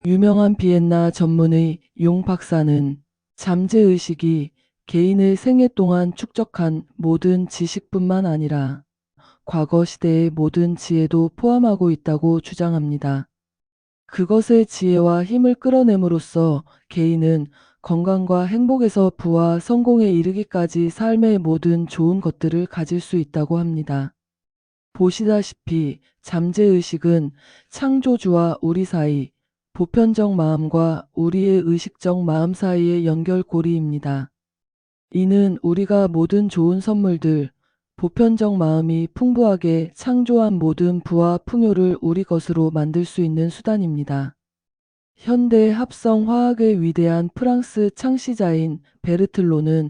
유명한 비엔나 전문의 용 박사는 잠재의식이 개인의 생애 동안 축적한 모든 지식뿐만 아니라 과거 시대의 모든 지혜도 포함하고 있다고 주장합니다. 그것의 지혜와 힘을 끌어냄으로써 개인은 건강과 행복에서 부와 성공에 이르기까지 삶의 모든 좋은 것들을 가질 수 있다고 합니다. 보시다시피 잠재의식은 창조주와 우리 사이, 보편적 마음과 우리의 의식적 마음 사이의 연결고리입니다. 이는 우리가 모든 좋은 선물들, 보편적 마음이 풍부하게 창조한 모든 부와 풍요를 우리 것으로 만들 수 있는 수단입니다. 현대 합성 화학의 위대한 프랑스 창시자인 베르틀로는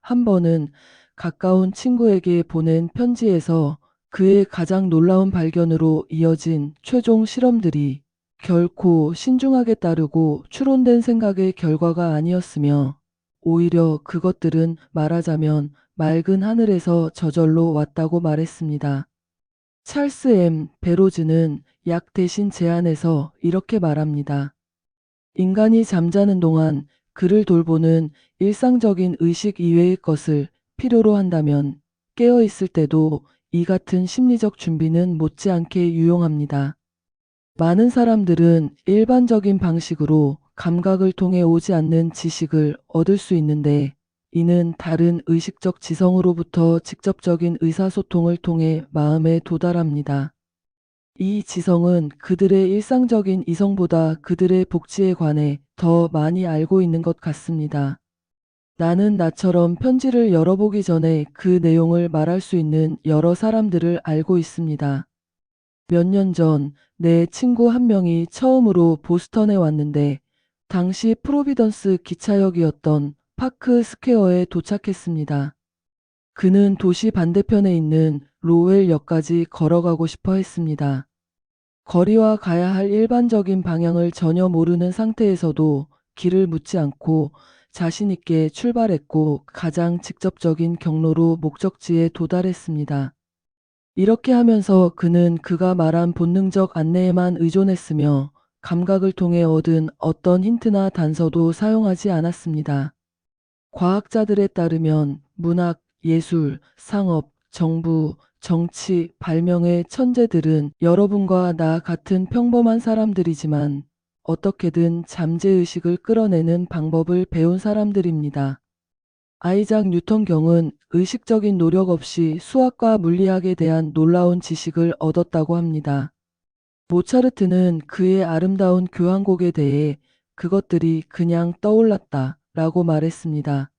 한 번은 가까운 친구에게 보낸 편지에서 그의 가장 놀라운 발견으로 이어진 최종 실험들이 결코 신중하게 따르고 추론된 생각의 결과가 아니었으며 오히려 그것들은 말하자면 맑은 하늘에서 저절로 왔다고 말했습니다. 찰스 M. 베로즈는 약 대신 제안에서 이렇게 말합니다. 인간이 잠자는 동안 그를 돌보는 일상적인 의식 이외의 것을 필요로 한다면 깨어 있을 때도 이 같은 심리적 준비는 못지않게 유용합니다. 많은 사람들은 일반적인 방식으로 감각을 통해 오지 않는 지식을 얻을 수 있는데 이는 다른 의식적 지성으로부터 직접적인 의사소통을 통해 마음에 도달합니다. 이 지성은 그들의 일상적인 이성보다 그들의 복지에 관해 더 많이 알고 있는 것 같습니다. 나는 나처럼 편지를 열어보기 전에 그 내용을 말할 수 있는 여러 사람들을 알고 있습니다. 몇 년 전 내 친구 한 명이 처음으로 보스턴에 왔는데 당시 프로비던스 기차역이었던 파크 스퀘어에 도착했습니다. 그는 도시 반대편에 있는 로웰역까지 걸어가고 싶어 했습니다. 거리와 가야 할 일반적인 방향을 전혀 모르는 상태에서도 길을 묻지 않고 자신 있게 출발했고 가장 직접적인 경로로 목적지에 도달했습니다. 이렇게 하면서 그는 그가 말한 본능적 안내에만 의존했으며 감각을 통해 얻은 어떤 힌트나 단서도 사용하지 않았습니다. 과학자들에 따르면 문학, 예술, 상업, 정부, 정치, 발명의 천재들은 여러분과 나 같은 평범한 사람들이지만 어떻게든 잠재의식을 끌어내는 방법을 배운 사람들입니다. 아이작 뉴턴 경은 의식적인 노력 없이 수학과 물리학에 대한 놀라운 지식을 얻었다고 합니다. 모차르트는 그의 아름다운 교향곡에 대해 그것들이 그냥 떠올랐다 라고 말했습니다.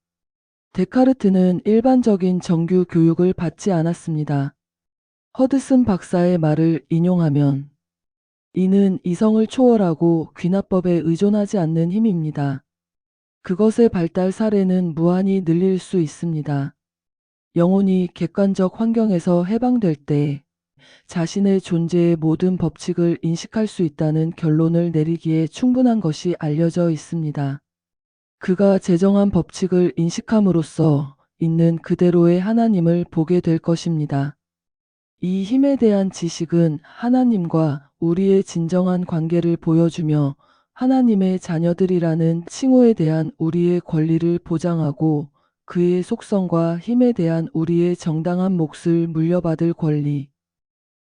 데카르트는 일반적인 정규 교육을 받지 않았습니다. 허드슨 박사의 말을 인용하면 이는 이성을 초월하고 귀납법에 의존하지 않는 힘입니다. 그것의 발달 사례는 무한히 늘릴 수 있습니다. 영혼이 객관적 환경에서 해방될 때 자신의 존재의 모든 법칙을 인식할 수 있다는 결론을 내리기에 충분한 것이 알려져 있습니다. 그가 제정한 법칙을 인식함으로써 있는 그대로의 하나님을 보게 될 것입니다. 이 힘에 대한 지식은 하나님과 우리의 진정한 관계를 보여주며 하나님의 자녀들이라는 칭호에 대한 우리의 권리를 보장하고 그의 속성과 힘에 대한 우리의 정당한 몫을 물려받을 권리,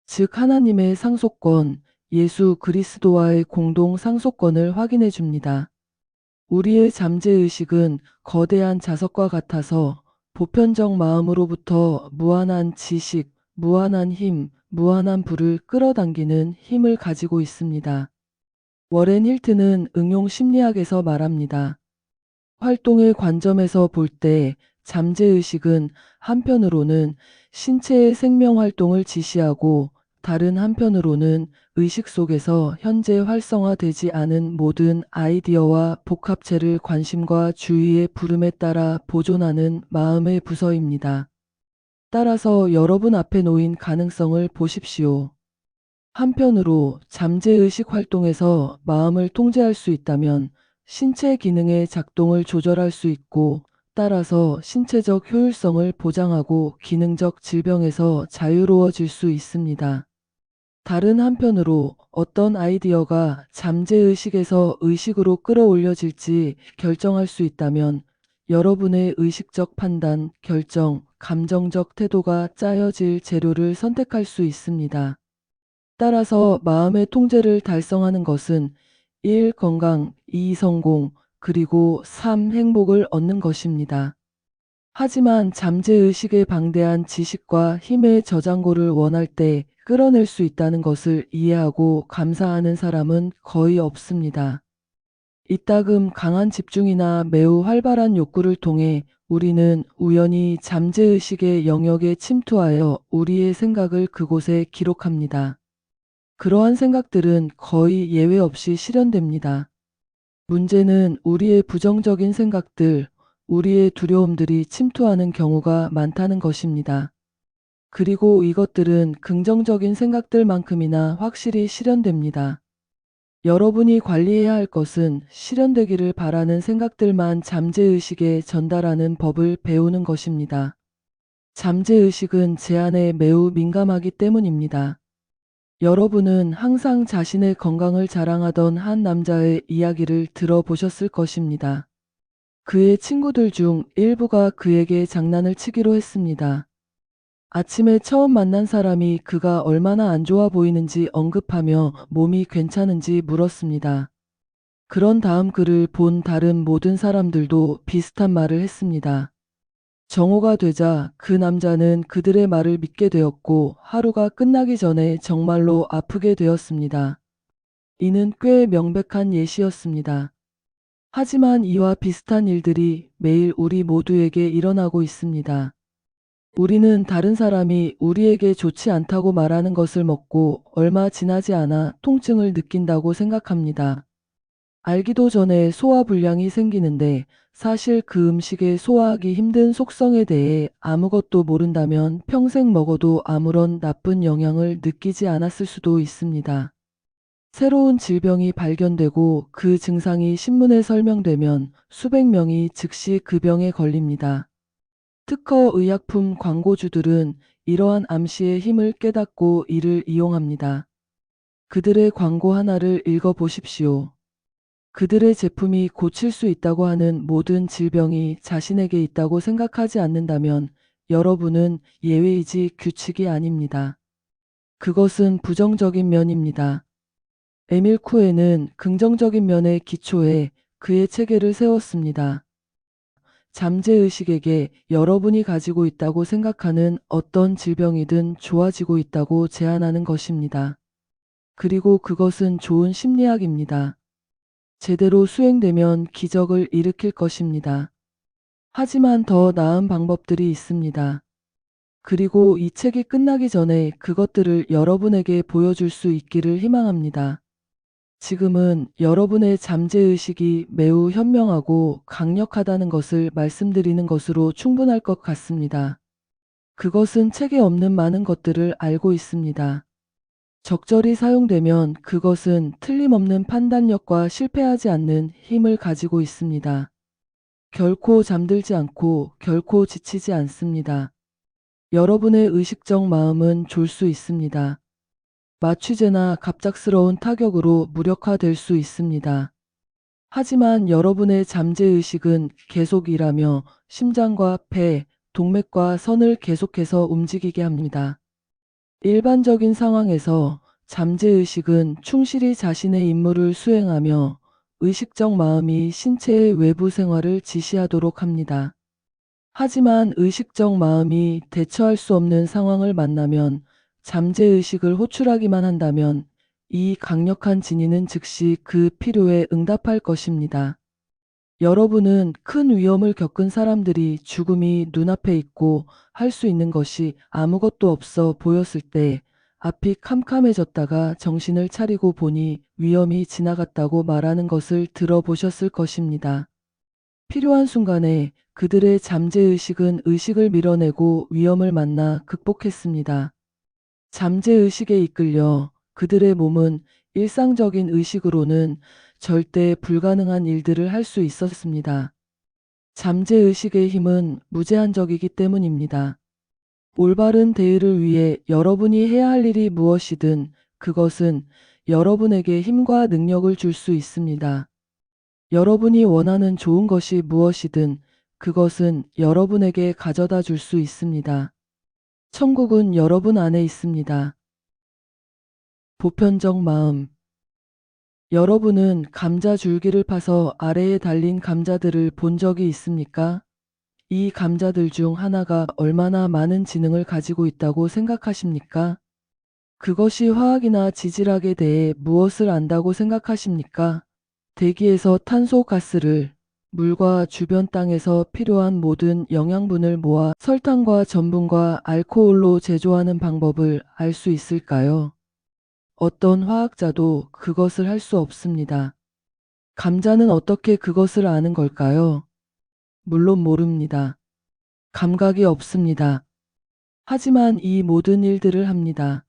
즉 하나님의 상속권, 예수 그리스도와의 공동 상속권을 확인해 줍니다. 우리의 잠재의식은 거대한 자석과 같아서 보편적 마음으로부터 무한한 지식, 무한한 힘, 무한한 부를 끌어당기는 힘을 가지고 있습니다. 워렌 힐튼은 응용 심리학에서 말합니다. 활동의 관점에서 볼 때 잠재의식은 한편으로는 신체의 생명 활동을 지시하고 다른 한편으로는 의식 속에서 현재 활성화되지 않은 모든 아이디어와 복합체를 관심과 주의의 부름에 따라 보존하는 마음의 부서입니다. 따라서 여러분 앞에 놓인 가능성을 보십시오. 한편으로 잠재의식 활동에서 마음을 통제할 수 있다면 신체 기능의 작동을 조절할 수 있고 따라서 신체적 효율성을 보장하고 기능적 질병에서 자유로워질 수 있습니다. 다른 한편으로 어떤 아이디어가 잠재의식에서 의식으로 끌어올려질지 결정할 수 있다면 여러분의 의식적 판단, 결정, 감정적 태도가 짜여질 재료를 선택할 수 있습니다. 따라서 마음의 통제를 달성하는 것은 1. 건강, 2. 성공, 그리고 3. 행복을 얻는 것입니다. 하지만 잠재의식의 방대한 지식과 힘의 저장고를 원할 때 끌어낼 수 있다는 것을 이해하고 감사하는 사람은 거의 없습니다. 이따금 강한 집중이나 매우 활발한 욕구를 통해 우리는 우연히 잠재의식의 영역에 침투하여 우리의 생각을 그곳에 기록합니다. 그러한 생각들은 거의 예외 없이 실현됩니다. 문제는 우리의 부정적인 생각들, 우리의 두려움들이 침투하는 경우가 많다는 것입니다. 그리고 이것들은 긍정적인 생각들만큼이나 확실히 실현됩니다. 여러분이 관리해야 할 것은 실현되기를 바라는 생각들만 잠재의식에 전달하는 법을 배우는 것입니다. 잠재의식은 제한에 매우 민감하기 때문입니다. 여러분은 항상 자신의 건강을 자랑하던 한 남자의 이야기를 들어보셨을 것입니다. 그의 친구들 중 일부가 그에게 장난을 치기로 했습니다. 아침에 처음 만난 사람이 그가 얼마나 안 좋아 보이는지 언급하며 몸이 괜찮은지 물었습니다. 그런 다음 그를 본 다른 모든 사람들도 비슷한 말을 했습니다. 정오가 되자 그 남자는 그들의 말을 믿게 되었고 하루가 끝나기 전에 정말로 아프게 되었습니다. 이는 꽤 명백한 예시였습니다. 하지만 이와 비슷한 일들이 매일 우리 모두에게 일어나고 있습니다. 우리는 다른 사람이 우리에게 좋지 않다고 말하는 것을 먹고 얼마 지나지 않아 통증을 느낀다고 생각합니다. 알기도 전에 소화불량이 생기는데 사실 그 음식의 소화하기 힘든 속성에 대해 아무것도 모른다면 평생 먹어도 아무런 나쁜 영향을 느끼지 않았을 수도 있습니다. 새로운 질병이 발견되고 그 증상이 신문에 설명되면 수백 명이 즉시 그 병에 걸립니다. 특허 의약품 광고주들은 이러한 암시의 힘을 깨닫고 이를 이용합니다. 그들의 광고 하나를 읽어보십시오. 그들의 제품이 고칠 수 있다고 하는 모든 질병이 자신에게 있다고 생각하지 않는다면 여러분은 예외이지 규칙이 아닙니다. 그것은 부정적인 면입니다. 에밀 쿠에는 긍정적인 면의 기초에 그의 체계를 세웠습니다. 잠재의식에게 여러분이 가지고 있다고 생각하는 어떤 질병이든 좋아지고 있다고 제안하는 것입니다. 그리고 그것은 좋은 심리학입니다. 제대로 수행되면 기적을 일으킬 것입니다. 하지만 더 나은 방법들이 있습니다. 그리고 이 책이 끝나기 전에 그것들을 여러분에게 보여줄 수 있기를 희망합니다. 지금은 여러분의 잠재의식이 매우 현명하고 강력하다는 것을 말씀드리는 것으로 충분할 것 같습니다. 그것은 책에 없는 많은 것들을 알고 있습니다. 적절히 사용되면 그것은 틀림없는 판단력과 실패하지 않는 힘을 가지고 있습니다. 결코 잠들지 않고 결코 지치지 않습니다. 여러분의 의식적 마음은 졸 수 있습니다. 마취제나 갑작스러운 타격으로 무력화될 수 있습니다. 하지만 여러분의 잠재의식은 계속 일하며 심장과 폐, 동맥과 선을 계속해서 움직이게 합니다. 일반적인 상황에서 잠재의식은 충실히 자신의 임무를 수행하며 의식적 마음이 신체의 외부 생활을 지시하도록 합니다. 하지만 의식적 마음이 대처할 수 없는 상황을 만나면 잠재의식을 호출하기만 한다면 이 강력한 진위는 즉시 그 필요에 응답할 것입니다. 여러분은 큰 위험을 겪은 사람들이 죽음이 눈앞에 있고 할 수 있는 것이 아무것도 없어 보였을 때 앞이 캄캄해졌다가 정신을 차리고 보니 위험이 지나갔다고 말하는 것을 들어보셨을 것입니다. 필요한 순간에 그들의 잠재의식은 의식을 밀어내고 위험을 만나 극복했습니다. 잠재의식에 이끌려 그들의 몸은 일상적인 의식으로는 절대 불가능한 일들을 할 수 있었습니다. 잠재의식의 힘은 무제한적이기 때문입니다. 올바른 대의를 위해 여러분이 해야 할 일이 무엇이든 그것은 여러분에게 힘과 능력을 줄 수 있습니다. 여러분이 원하는 좋은 것이 무엇이든 그것은 여러분에게 가져다 줄 수 있습니다. 천국은 여러분 안에 있습니다. 보편적 마음. 여러분은 감자 줄기를 파서 아래에 달린 감자들을 본 적이 있습니까? 이 감자들 중 하나가 얼마나 많은 지능을 가지고 있다고 생각하십니까? 그것이 화학이나 지질학에 대해 무엇을 안다고 생각하십니까? 대기에서 탄소 가스를, 물과 주변 땅에서 필요한 모든 영양분을 모아 설탕과 전분과 알코올로 제조하는 방법을 알 수 있을까요? 어떤 화학자도 그것을 할 수 없습니다. 감자는 어떻게 그것을 아는 걸까요? 물론 모릅니다. 감각이 없습니다. 하지만 이 모든 일들을 합니다.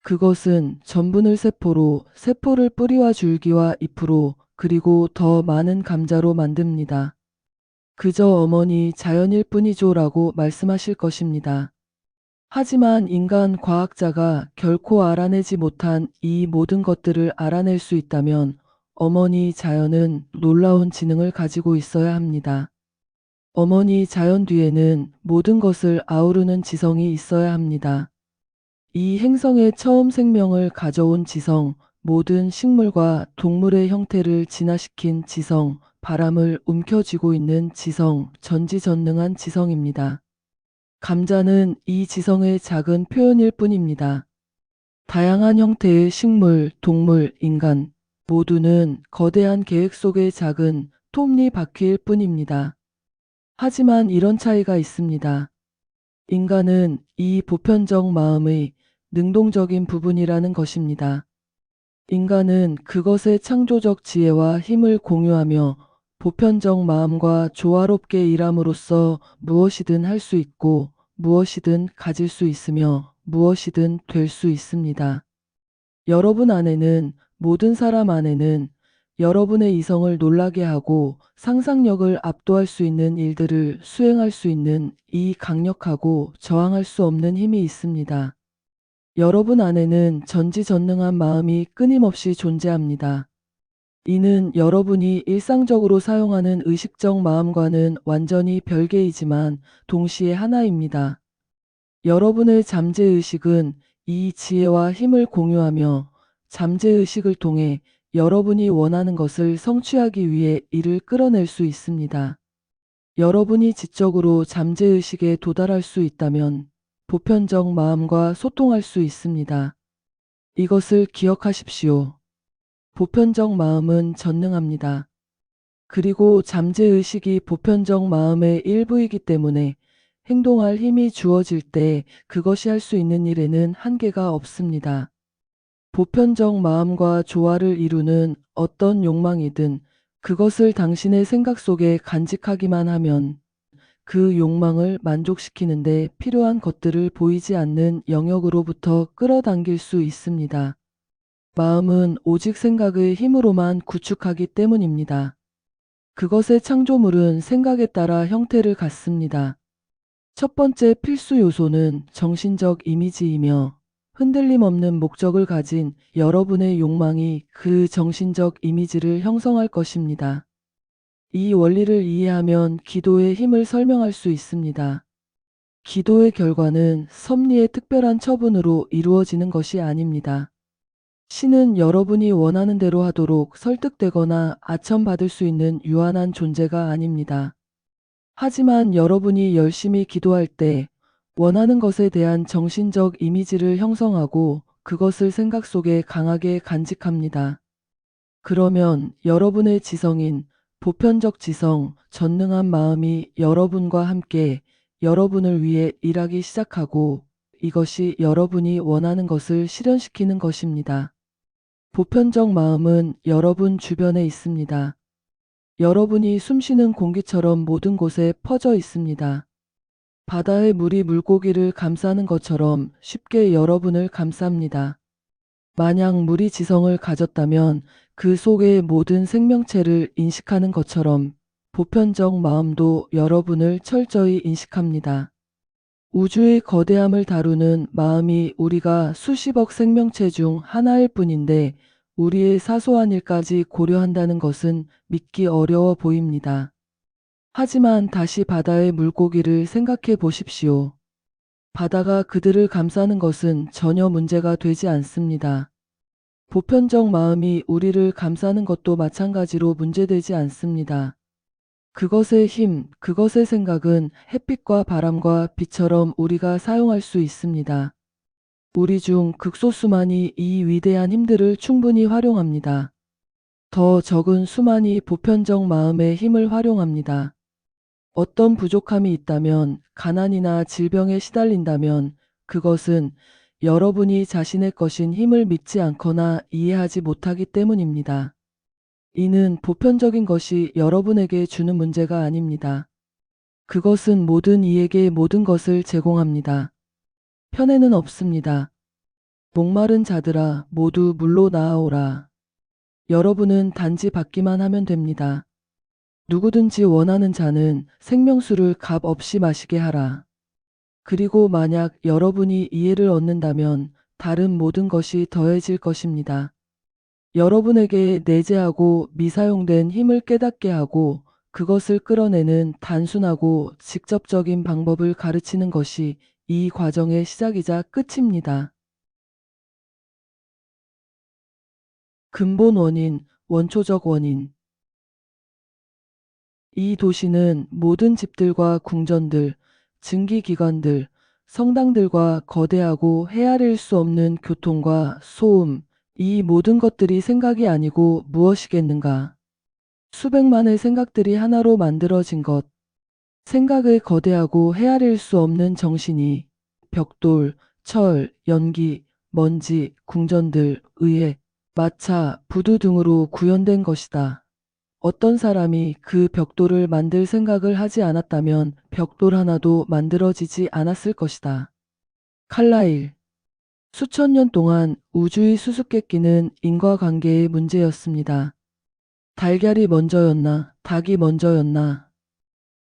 그것은 전분을 세포로, 세포를 뿌리와 줄기와 잎으로, 그리고 더 많은 감자로 만듭니다. 그저 어머니 자연일 뿐이죠 라고 말씀하실 것입니다. 하지만 인간 과학자가 결코 알아내지 못한 이 모든 것들을 알아낼 수 있다면 어머니 자연은 놀라운 지능을 가지고 있어야 합니다. 어머니 자연 뒤에는 모든 것을 아우르는 지성이 있어야 합니다. 이 행성에 처음 생명을 가져온 지성, 모든 식물과 동물의 형태를 진화시킨 지성, 바람을 움켜쥐고 있는 지성, 전지전능한 지성입니다. 감자는 이 지성의 작은 표현일 뿐입니다. 다양한 형태의 식물, 동물, 인간 모두는 거대한 계획 속의 작은 톱니바퀴일 뿐입니다. 하지만 이런 차이가 있습니다. 인간은 이 보편적 마음의 능동적인 부분이라는 것입니다. 인간은 그것의 창조적 지혜와 힘을 공유하며 보편적 마음과 조화롭게 일함으로써 무엇이든 할 수 있고 무엇이든 가질 수 있으며 무엇이든 될 수 있습니다. 여러분 안에는, 모든 사람 안에는 여러분의 이성을 놀라게 하고 상상력을 압도할 수 있는 일들을 수행할 수 있는 이 강력하고 저항할 수 없는 힘이 있습니다. 여러분 안에는 전지전능한 마음이 끊임없이 존재합니다. 이는 여러분이 일상적으로 사용하는 의식적 마음과는 완전히 별개이지만 동시에 하나입니다. 여러분의 잠재의식은 이 지혜와 힘을 공유하며 잠재의식을 통해 여러분이 원하는 것을 성취하기 위해 이를 끌어낼 수 있습니다. 여러분이 지적으로 잠재의식에 도달할 수 있다면 보편적 마음과 소통할 수 있습니다. 이것을 기억하십시오. 보편적 마음은 전능합니다. 그리고 잠재의식이 보편적 마음의 일부이기 때문에 행동할 힘이 주어질 때 그것이 할 수 있는 일에는 한계가 없습니다. 보편적 마음과 조화를 이루는 어떤 욕망이든 그것을 당신의 생각 속에 간직하기만 하면 그 욕망을 만족시키는데 필요한 것들을 보이지 않는 영역으로부터 끌어당길 수 있습니다. 마음은 오직 생각의 힘으로만 구축하기 때문입니다. 그것의 창조물은 생각에 따라 형태를 갖습니다. 첫 번째 필수 요소는 정신적 이미지이며 흔들림 없는 목적을 가진 여러분의 욕망이 그 정신적 이미지를 형성할 것입니다. 이 원리를 이해하면 기도의 힘을 설명할 수 있습니다. 기도의 결과는 섭리의 특별한 처분으로 이루어지는 것이 아닙니다. 신은 여러분이 원하는 대로 하도록 설득되거나 아첨받을 수 있는 유한한 존재가 아닙니다. 하지만 여러분이 열심히 기도할 때 원하는 것에 대한 정신적 이미지를 형성하고 그것을 생각 속에 강하게 간직합니다. 그러면 여러분의 지성인 보편적 지성, 전능한 마음이 여러분과 함께 여러분을 위해 일하기 시작하고 이것이 여러분이 원하는 것을 실현시키는 것입니다. 보편적 마음은 여러분 주변에 있습니다. 여러분이 숨쉬는 공기처럼 모든 곳에 퍼져 있습니다. 바다의 물이 물고기를 감싸는 것처럼 쉽게 여러분을 감쌉니다. 만약 물이 지성을 가졌다면 그 속의 모든 생명체를 인식하는 것처럼 보편적 마음도 여러분을 철저히 인식합니다. 우주의 거대함을 다루는 마음이 우리가 수십억 생명체 중 하나일 뿐인데 우리의 사소한 일까지 고려한다는 것은 믿기 어려워 보입니다. 하지만 다시 바다의 물고기를 생각해 보십시오. 바다가 그들을 감싸는 것은 전혀 문제가 되지 않습니다. 보편적 마음이 우리를 감싸는 것도 마찬가지로 문제되지 않습니다. 그것의 힘, 그것의 생각은 햇빛과 바람과 빛처럼 우리가 사용할 수 있습니다. 우리 중 극소수만이 이 위대한 힘들을 충분히 활용합니다. 더 적은 수만이 보편적 마음의 힘을 활용합니다. 어떤 부족함이 있다면, 가난이나 질병에 시달린다면 그것은 여러분이 자신의 것인 힘을 믿지 않거나 이해하지 못하기 때문입니다. 이는 보편적인 것이 여러분에게 주는 문제가 아닙니다. 그것은 모든 이에게 모든 것을 제공합니다. 편애는 없습니다. 목마른 자들아 모두 물로 나아오라. 여러분은 단지 받기만 하면 됩니다. 누구든지 원하는 자는 생명수를 값 없이 마시게 하라. 그리고 만약 여러분이 이해를 얻는다면 다른 모든 것이 더해질 것입니다. 여러분에게 내재하고 미사용된 힘을 깨닫게 하고 그것을 끌어내는 단순하고 직접적인 방법을 가르치는 것이 이 과정의 시작이자 끝입니다. 근본 원인, 원초적 원인. 이 도시는 모든 집들과 궁전들, 증기기관들, 성당들과 거대하고 헤아릴 수 없는 교통과 소음, 이 모든 것들이 생각이 아니고 무엇이겠는가? 수백만의 생각들이 하나로 만들어진 것. 생각의 거대하고 헤아릴 수 없는 정신이 벽돌, 철, 연기, 먼지, 궁전들, 의회, 마차, 부두 등으로 구현된 것이다. 어떤 사람이 그 벽돌을 만들 생각을 하지 않았다면 벽돌 하나도 만들어지지 않았을 것이다. 칼라일. 수천 년 동안 우주의 수수께끼는 인과관계의 문제였습니다. 달걀이 먼저였나, 닭이 먼저였나.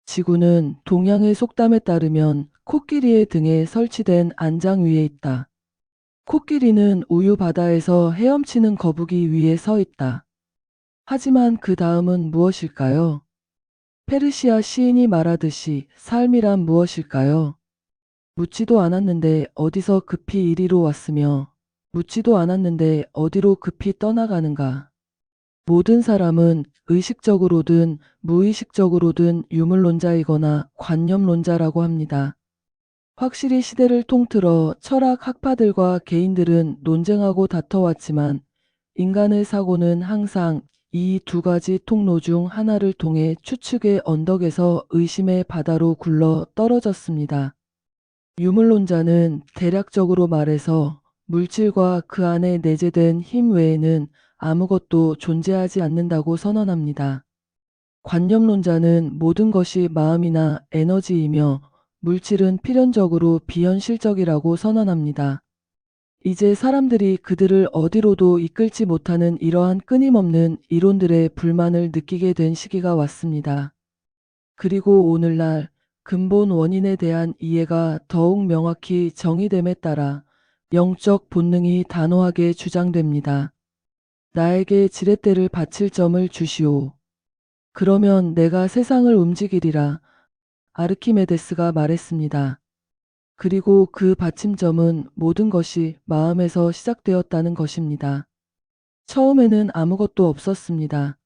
지구는 동양의 속담에 따르면 코끼리의 등에 설치된 안장 위에 있다. 코끼리는 우유 바다에서 헤엄치는 거북이 위에 서 있다. 하지만 그 다음은 무엇일까요? 페르시아 시인이 말하듯이 삶이란 무엇일까요? 묻지도 않았는데 어디서 급히 이리로 왔으며 묻지도 않았는데 어디로 급히 떠나가는가. 모든 사람은 의식적으로든 무의식적으로든 유물론자이거나 관념론자라고 합니다. 확실히 시대를 통틀어 철학 학파들과 개인들은 논쟁하고 다퉈왔지만 인간의 사고는 항상 이 두 가지 통로 중 하나를 통해 추측의 언덕에서 의심의 바다로 굴러 떨어졌습니다. 유물론자는 대략적으로 말해서 물질과 그 안에 내재된 힘 외에는 아무것도 존재하지 않는다고 선언합니다. 관념론자는 모든 것이 마음이나 에너지이며 물질은 필연적으로 비현실적이라고 선언합니다. 이제 사람들이 그들을 어디로도 이끌지 못하는 이러한 끊임없는 이론들의 불만을 느끼게 된 시기가 왔습니다. 그리고 오늘날 근본 원인에 대한 이해가 더욱 명확히 정의됨에 따라 영적 본능이 단호하게 주장됩니다. 나에게 지렛대를 받칠 점을 주시오. 그러면 내가 세상을 움직이리라. 아르키메데스가 말했습니다. 그리고 그 받침점은 모든 것이 마음에서 시작되었다는 것입니다. 처음에는 아무것도 없었습니다.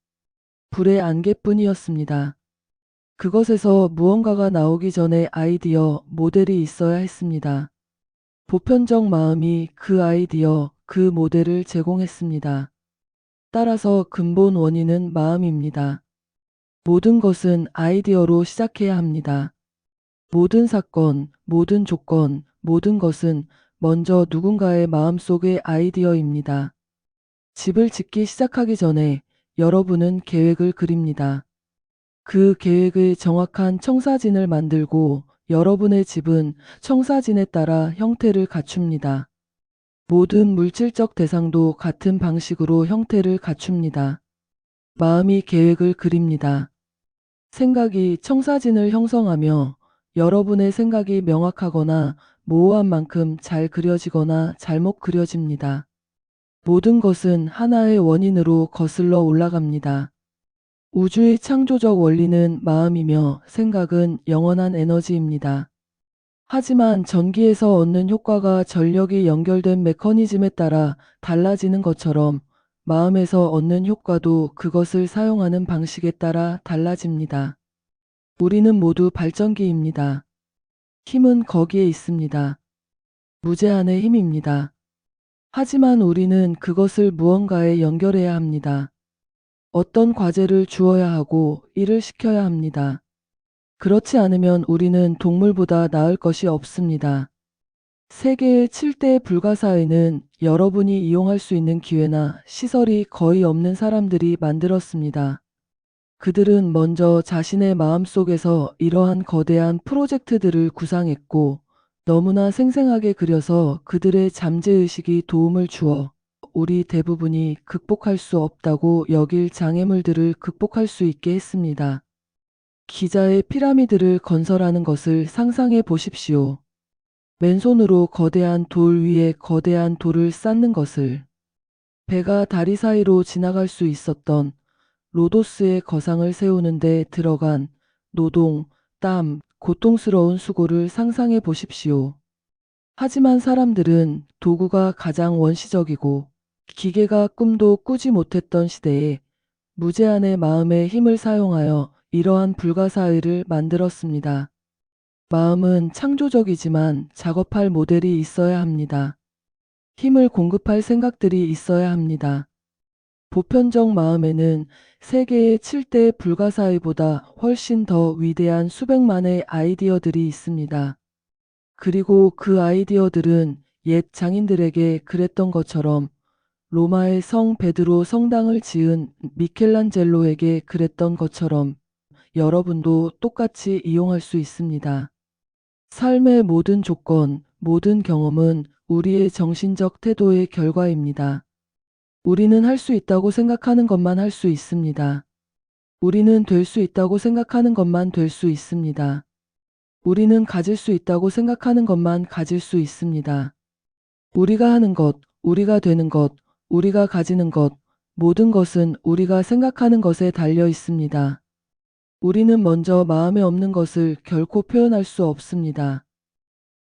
불의 안개뿐이었습니다. 그것에서 무언가가 나오기 전에 아이디어, 모델이 있어야 했습니다. 보편적 마음이 그 아이디어, 그 모델을 제공했습니다. 따라서 근본 원인은 마음입니다. 모든 것은 아이디어로 시작해야 합니다. 모든 사건, 모든 조건, 모든 것은 먼저 누군가의 마음속의 아이디어입니다. 집을 짓기 시작하기 전에 여러분은 계획을 그립니다. 그 계획의 정확한 청사진을 만들고 여러분의 집은 청사진에 따라 형태를 갖춥니다. 모든 물질적 대상도 같은 방식으로 형태를 갖춥니다. 마음이 계획을 그립니다. 생각이 청사진을 형성하며 여러분의 생각이 명확하거나 모호한 만큼 잘 그려지거나 잘못 그려집니다. 모든 것은 하나의 원인으로 거슬러 올라갑니다. 우주의 창조적 원리는 마음이며 생각은 영원한 에너지입니다. 하지만 전기에서 얻는 효과가 전력이 연결된 메커니즘에 따라 달라지는 것처럼 마음에서 얻는 효과도 그것을 사용하는 방식에 따라 달라집니다. 우리는 모두 발전기입니다. 힘은 거기에 있습니다. 무제한의 힘입니다. 하지만 우리는 그것을 무언가에 연결해야 합니다. 어떤 과제를 주어야 하고 일을 시켜야 합니다. 그렇지 않으면 우리는 동물보다 나을 것이 없습니다. 세계의 7대 불가사의는 여러분이 이용할 수 있는 기회나 시설이 거의 없는 사람들이 만들었습니다. 그들은 먼저 자신의 마음속에서 이러한 거대한 프로젝트들을 구상했고 너무나 생생하게 그려서 그들의 잠재의식이 도움을 주어 우리 대부분이 극복할 수 없다고 여길 장애물들을 극복할 수 있게 했습니다. 기자의 피라미드를 건설하는 것을 상상해 보십시오. 맨손으로 거대한 돌 위에 거대한 돌을 쌓는 것을. 배가 다리 사이로 지나갈 수 있었던 로도스의 거상을 세우는 데 들어간 노동, 땀, 고통스러운 수고를 상상해 보십시오. 하지만 사람들은 도구가 가장 원시적이고 기계가 꿈도 꾸지 못했던 시대에 무제한의 마음의 힘을 사용하여 이러한 불가사의를 만들었습니다. 마음은 창조적이지만 작업할 모델이 있어야 합니다. 힘을 공급할 생각들이 있어야 합니다. 보편적 마음에는 세계의 7대 불가사의보다 훨씬 더 위대한 수백만의 아이디어들이 있습니다. 그리고 그 아이디어들은 옛 장인들에게 그랬던 것처럼 로마의 성 베드로 성당을 지은 미켈란젤로에게 그랬던 것처럼 여러분도 똑같이 이용할 수 있습니다. 삶의 모든 조건, 모든 경험은 우리의 정신적 태도의 결과입니다. 우리는 할 수 있다고 생각하는 것만 할 수 있습니다. 우리는 될 수 있다고 생각하는 것만 될 수 있습니다. 우리는 가질 수 있다고 생각하는 것만 가질 수 있습니다. 우리가 하는 것, 우리가 되는 것, 우리가 가지는 것, 모든 것은 우리가 생각하는 것에 달려 있습니다. 우리는 먼저 마음에 없는 것을 결코 표현할 수 없습니다.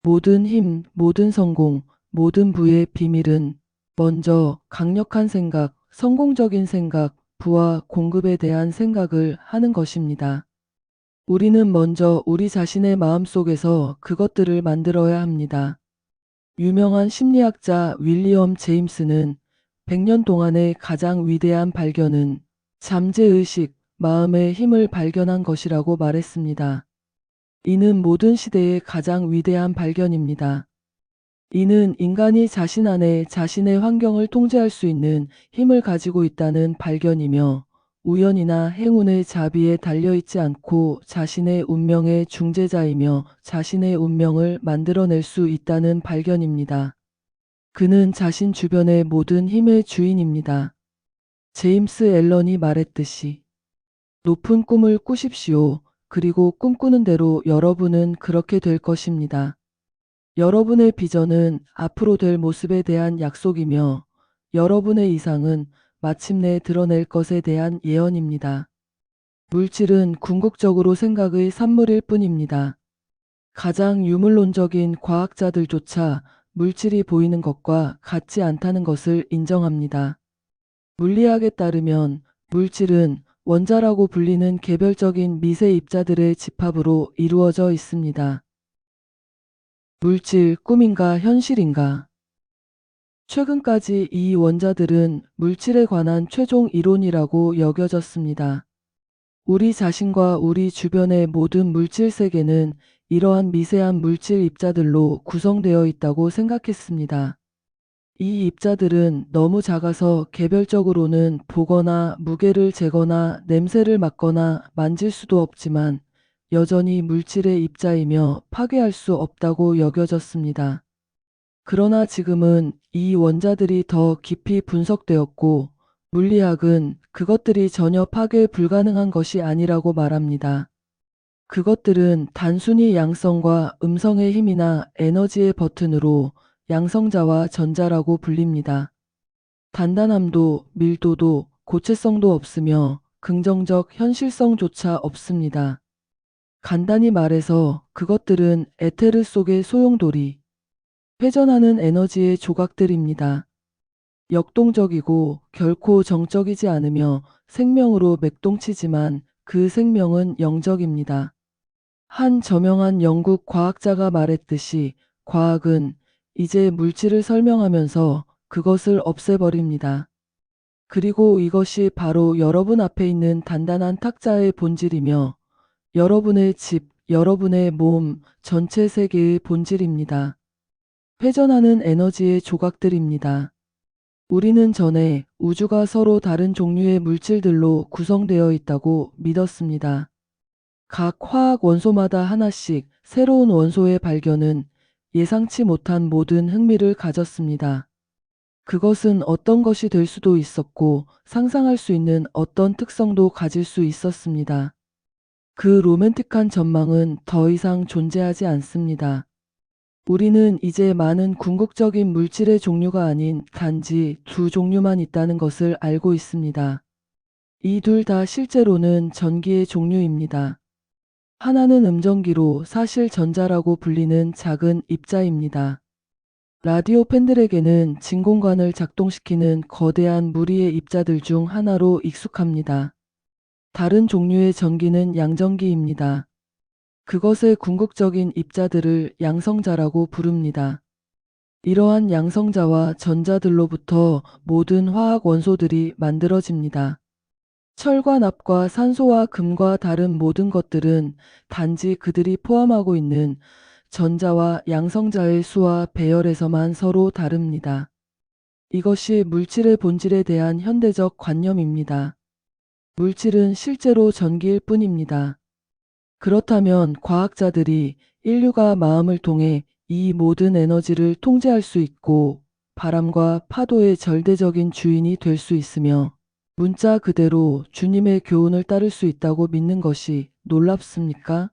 모든 힘, 모든 성공, 모든 부의 비밀은 먼저 강력한 생각, 성공적인 생각, 부와 공급에 대한 생각을 하는 것입니다. 우리는 먼저 우리 자신의 마음속에서 그것들을 만들어야 합니다. 유명한 심리학자 윌리엄 제임스는 100년 동안의 가장 위대한 발견은 잠재의식, 마음의 힘을 발견한 것이라고 말했습니다. 이는 모든 시대의 가장 위대한 발견입니다. 이는 인간이 자신 안에 자신의 환경을 통제할 수 있는 힘을 가지고 있다는 발견이며 우연이나 행운의 자비에 달려있지 않고 자신의 운명의 중재자이며 자신의 운명을 만들어낼 수 있다는 발견입니다. 그는 자신 주변의 모든 힘의 주인입니다. 제임스 앨런이 말했듯이 높은 꿈을 꾸십시오. 그리고 꿈꾸는 대로 여러분은 그렇게 될 것입니다. 여러분의 비전은 앞으로 될 모습에 대한 약속이며 여러분의 이상은 마침내 드러낼 것에 대한 예언입니다. 물질은 궁극적으로 생각의 산물일 뿐입니다. 가장 유물론적인 과학자들조차 물질이 보이는 것과 같지 않다는 것을 인정합니다. 물리학에 따르면 물질은 원자라고 불리는 개별적인 미세 입자들의 집합으로 이루어져 있습니다. 물질, 꿈인가 현실인가? 최근까지 이 원자들은 물질에 관한 최종 이론이라고 여겨졌습니다. 우리 자신과 우리 주변의 모든 물질 세계는 이러한 미세한 물질 입자들로 구성되어 있다고 생각했습니다. 이 입자들은 너무 작아서 개별적으로는 보거나 무게를 재거나 냄새를 맡거나 만질 수도 없지만 여전히 물질의 입자이며 파괴할 수 없다고 여겨졌습니다. 그러나 지금은 이 원자들이 더 깊이 분석되었고 물리학은 그것들이 전혀 파괴 불가능한 것이 아니라고 말합니다. 그것들은 단순히 양성과 음성의 힘이나 에너지의 버튼으로 양성자와 전자라고 불립니다. 단단함도 밀도도 고체성도 없으며 긍정적 현실성조차 없습니다. 간단히 말해서 그것들은 에테르 속의 소용돌이, 회전하는 에너지의 조각들입니다. 역동적이고 결코 정적이지 않으며 생명으로 맥동치지만 그 생명은 영적입니다. 한 저명한 영국 과학자가 말했듯이 과학은 이제 물질을 설명하면서 그것을 없애버립니다. 그리고 이것이 바로 여러분 앞에 있는 단단한 탁자의 본질이며 여러분의 집, 여러분의 몸, 전체 세계의 본질입니다. 회전하는 에너지의 조각들입니다. 우리는 전에 우주가 서로 다른 종류의 물질들로 구성되어 있다고 믿었습니다. 각 화학 원소마다 하나씩 새로운 원소의 발견은 예상치 못한 모든 흥미를 가졌습니다. 그것은 어떤 것이 될 수도 있었고 상상할 수 있는 어떤 특성도 가질 수 있었습니다. 그 로맨틱한 전망은 더 이상 존재하지 않습니다. 우리는 이제 많은 궁극적인 물질의 종류가 아닌 단지 두 종류만 있다는 것을 알고 있습니다. 이 둘 다 실제로는 전기의 종류입니다. 하나는 음전기로 사실 전자라고 불리는 작은 입자입니다. 라디오 팬들에게는 진공관을 작동시키는 거대한 무리의 입자들 중 하나로 익숙합니다. 다른 종류의 전기는 양전기입니다. 그것의 궁극적인 입자들을 양성자라고 부릅니다. 이러한 양성자와 전자들로부터 모든 화학 원소들이 만들어집니다. 철과 납과 산소와 금과 다른 모든 것들은 단지 그들이 포함하고 있는 전자와 양성자의 수와 배열에서만 서로 다릅니다. 이것이 물질의 본질에 대한 현대적 관념입니다. 물질은 실제로 전기일 뿐입니다. 그렇다면 과학자들이 인류가 마음을 통해 이 모든 에너지를 통제할 수 있고 바람과 파도의 절대적인 주인이 될 수 있으며 문자 그대로 주님의 교훈을 따를 수 있다고 믿는 것이 놀랍습니까?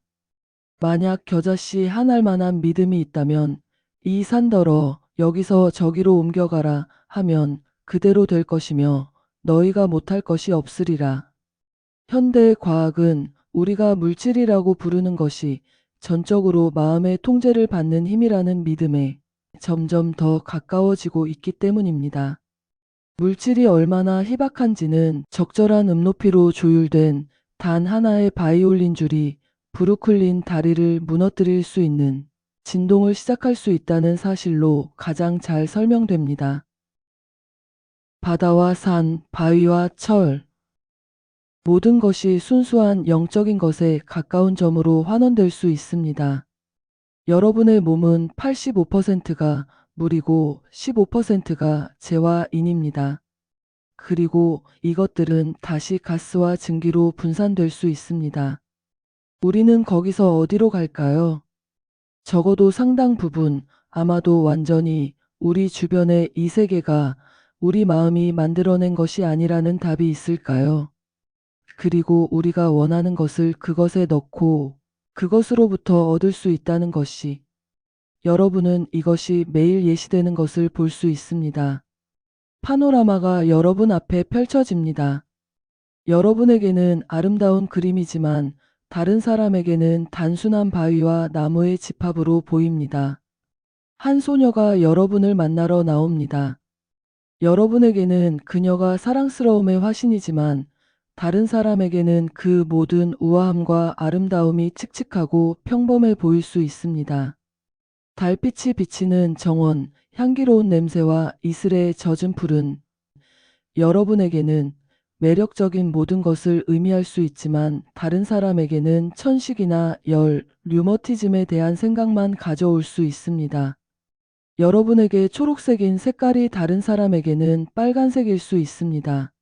만약 겨자씨 한 알만한 믿음이 있다면 이 산더러 여기서 저기로 옮겨가라 하면 그대로 될 것이며 너희가 못할 것이 없으리라. 현대의 과학은 우리가 물질이라고 부르는 것이 전적으로 마음의 통제를 받는 힘이라는 믿음에 점점 더 가까워지고 있기 때문입니다. 물질이 얼마나 희박한지는 적절한 음높이로 조율된 단 하나의 바이올린 줄이 브루클린 다리를 무너뜨릴 수 있는 진동을 시작할 수 있다는 사실로 가장 잘 설명됩니다. 바다와 산, 바위와 철, 모든 것이 순수한 영적인 것에 가까운 점으로 환원될 수 있습니다. 여러분의 몸은 85%가 물이고 15%가 재와 인입니다. 그리고 이것들은 다시 가스와 증기로 분산될 수 있습니다. 우리는 거기서 어디로 갈까요? 적어도 상당 부분, 아마도 완전히 우리 주변의 이 세계가 우리 마음이 만들어낸 것이 아니라는 답이 있을까요? 그리고 우리가 원하는 것을 그것에 넣고 그것으로부터 얻을 수 있다는 것이, 여러분은 이것이 매일 예시되는 것을 볼 수 있습니다. 파노라마가 여러분 앞에 펼쳐집니다. 여러분에게는 아름다운 그림이지만 다른 사람에게는 단순한 바위와 나무의 집합으로 보입니다. 한 소녀가 여러분을 만나러 나옵니다. 여러분에게는 그녀가 사랑스러움의 화신이지만 다른 사람에게는 그 모든 우아함과 아름다움이 칙칙하고 평범해 보일 수 있습니다. 달빛이 비치는 정원, 향기로운 냄새와 이슬에 젖은 풀은 여러분에게는 매력적인 모든 것을 의미할 수 있지만 다른 사람에게는 천식이나 열, 류머티즘에 대한 생각만 가져올 수 있습니다. 여러분에게 초록색인 색깔이 다른 사람에게는 빨간색일 수 있습니다.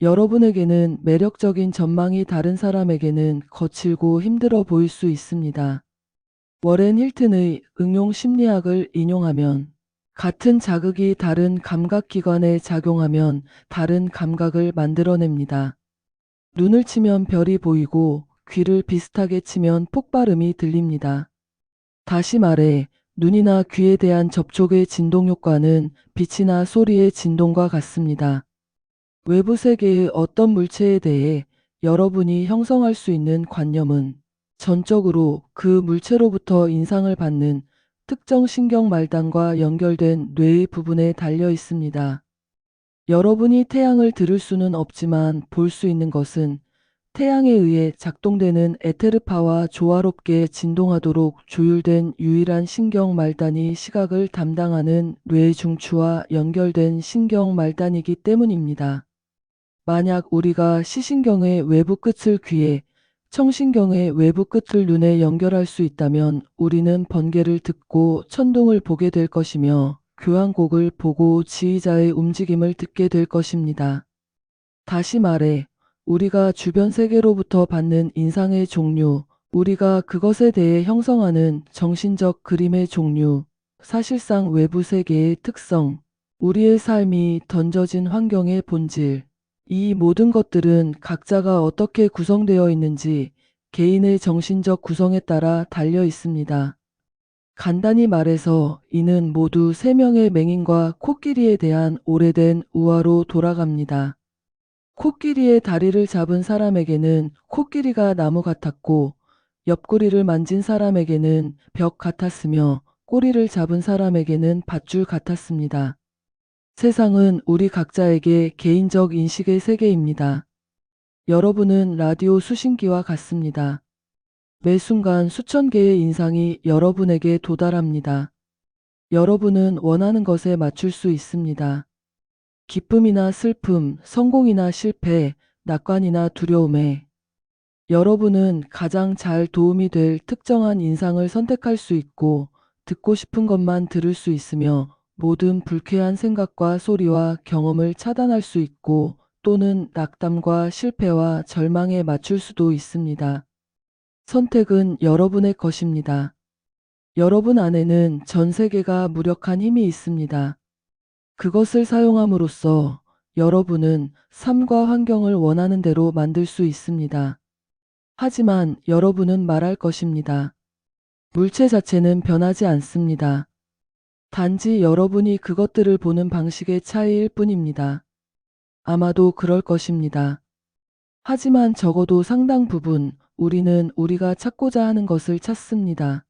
여러분에게는 매력적인 전망이 다른 사람에게는 거칠고 힘들어 보일 수 있습니다. 워렌 힐튼의 응용 심리학을 인용하면, 같은 자극이 다른 감각기관에 작용하면 다른 감각을 만들어냅니다. 눈을 치면 별이 보이고 귀를 비슷하게 치면 폭발음이 들립니다. 다시 말해, 눈이나 귀에 대한 접촉의 진동 효과는 빛이나 소리의 진동과 같습니다. 외부 세계의 어떤 물체에 대해 여러분이 형성할 수 있는 관념은 전적으로 그 물체로부터 인상을 받는 특정 신경 말단과 연결된 뇌의 부분에 달려 있습니다. 여러분이 태양을 들을 수는 없지만 볼 수 있는 것은 태양에 의해 작동되는 에테르파와 조화롭게 진동하도록 조율된 유일한 신경 말단이 시각을 담당하는 뇌 중추와 연결된 신경 말단이기 때문입니다. 만약 우리가 시신경의 외부 끝을 귀에, 청신경의 외부 끝을 눈에 연결할 수 있다면 우리는 번개를 듣고 천둥을 보게 될 것이며 교향곡을 보고 지휘자의 움직임을 듣게 될 것입니다. 다시 말해, 우리가 주변 세계로부터 받는 인상의 종류, 우리가 그것에 대해 형성하는 정신적 그림의 종류, 사실상 외부 세계의 특성, 우리의 삶이 던져진 환경의 본질, 이 모든 것들은 각자가 어떻게 구성되어 있는지 개인의 정신적 구성에 따라 달려 있습니다. 간단히 말해서 이는 모두 세 명의 맹인과 코끼리에 대한 오래된 우화로 돌아갑니다. 코끼리의 다리를 잡은 사람에게는 코끼리가 나무 같았고, 옆구리를 만진 사람에게는 벽 같았으며 꼬리를 잡은 사람에게는 밧줄 같았습니다. 세상은 우리 각자에게 개인적 인식의 세계입니다. 여러분은 라디오 수신기와 같습니다. 매 순간 수천 개의 인상이 여러분에게 도달합니다. 여러분은 원하는 것에 맞출 수 있습니다. 기쁨이나 슬픔, 성공이나 실패, 낙관이나 두려움에 여러분은 가장 잘 도움이 될 특정한 인상을 선택할 수 있고 듣고 싶은 것만 들을 수 있으며 모든 불쾌한 생각과 소리와 경험을 차단할 수 있고 또는 낙담과 실패와 절망에 맞출 수도 있습니다. 선택은 여러분의 것입니다. 여러분 안에는 전 세계가 무력한 힘이 있습니다. 그것을 사용함으로써 여러분은 삶과 환경을 원하는 대로 만들 수 있습니다. 하지만 여러분은 말할 것입니다. 물체 자체는 변하지 않습니다. 단지 여러분이 그것들을 보는 방식의 차이일 뿐입니다. 아마도 그럴 것입니다. 하지만 적어도 상당 부분 우리는 우리가 찾고자 하는 것을 찾습니다.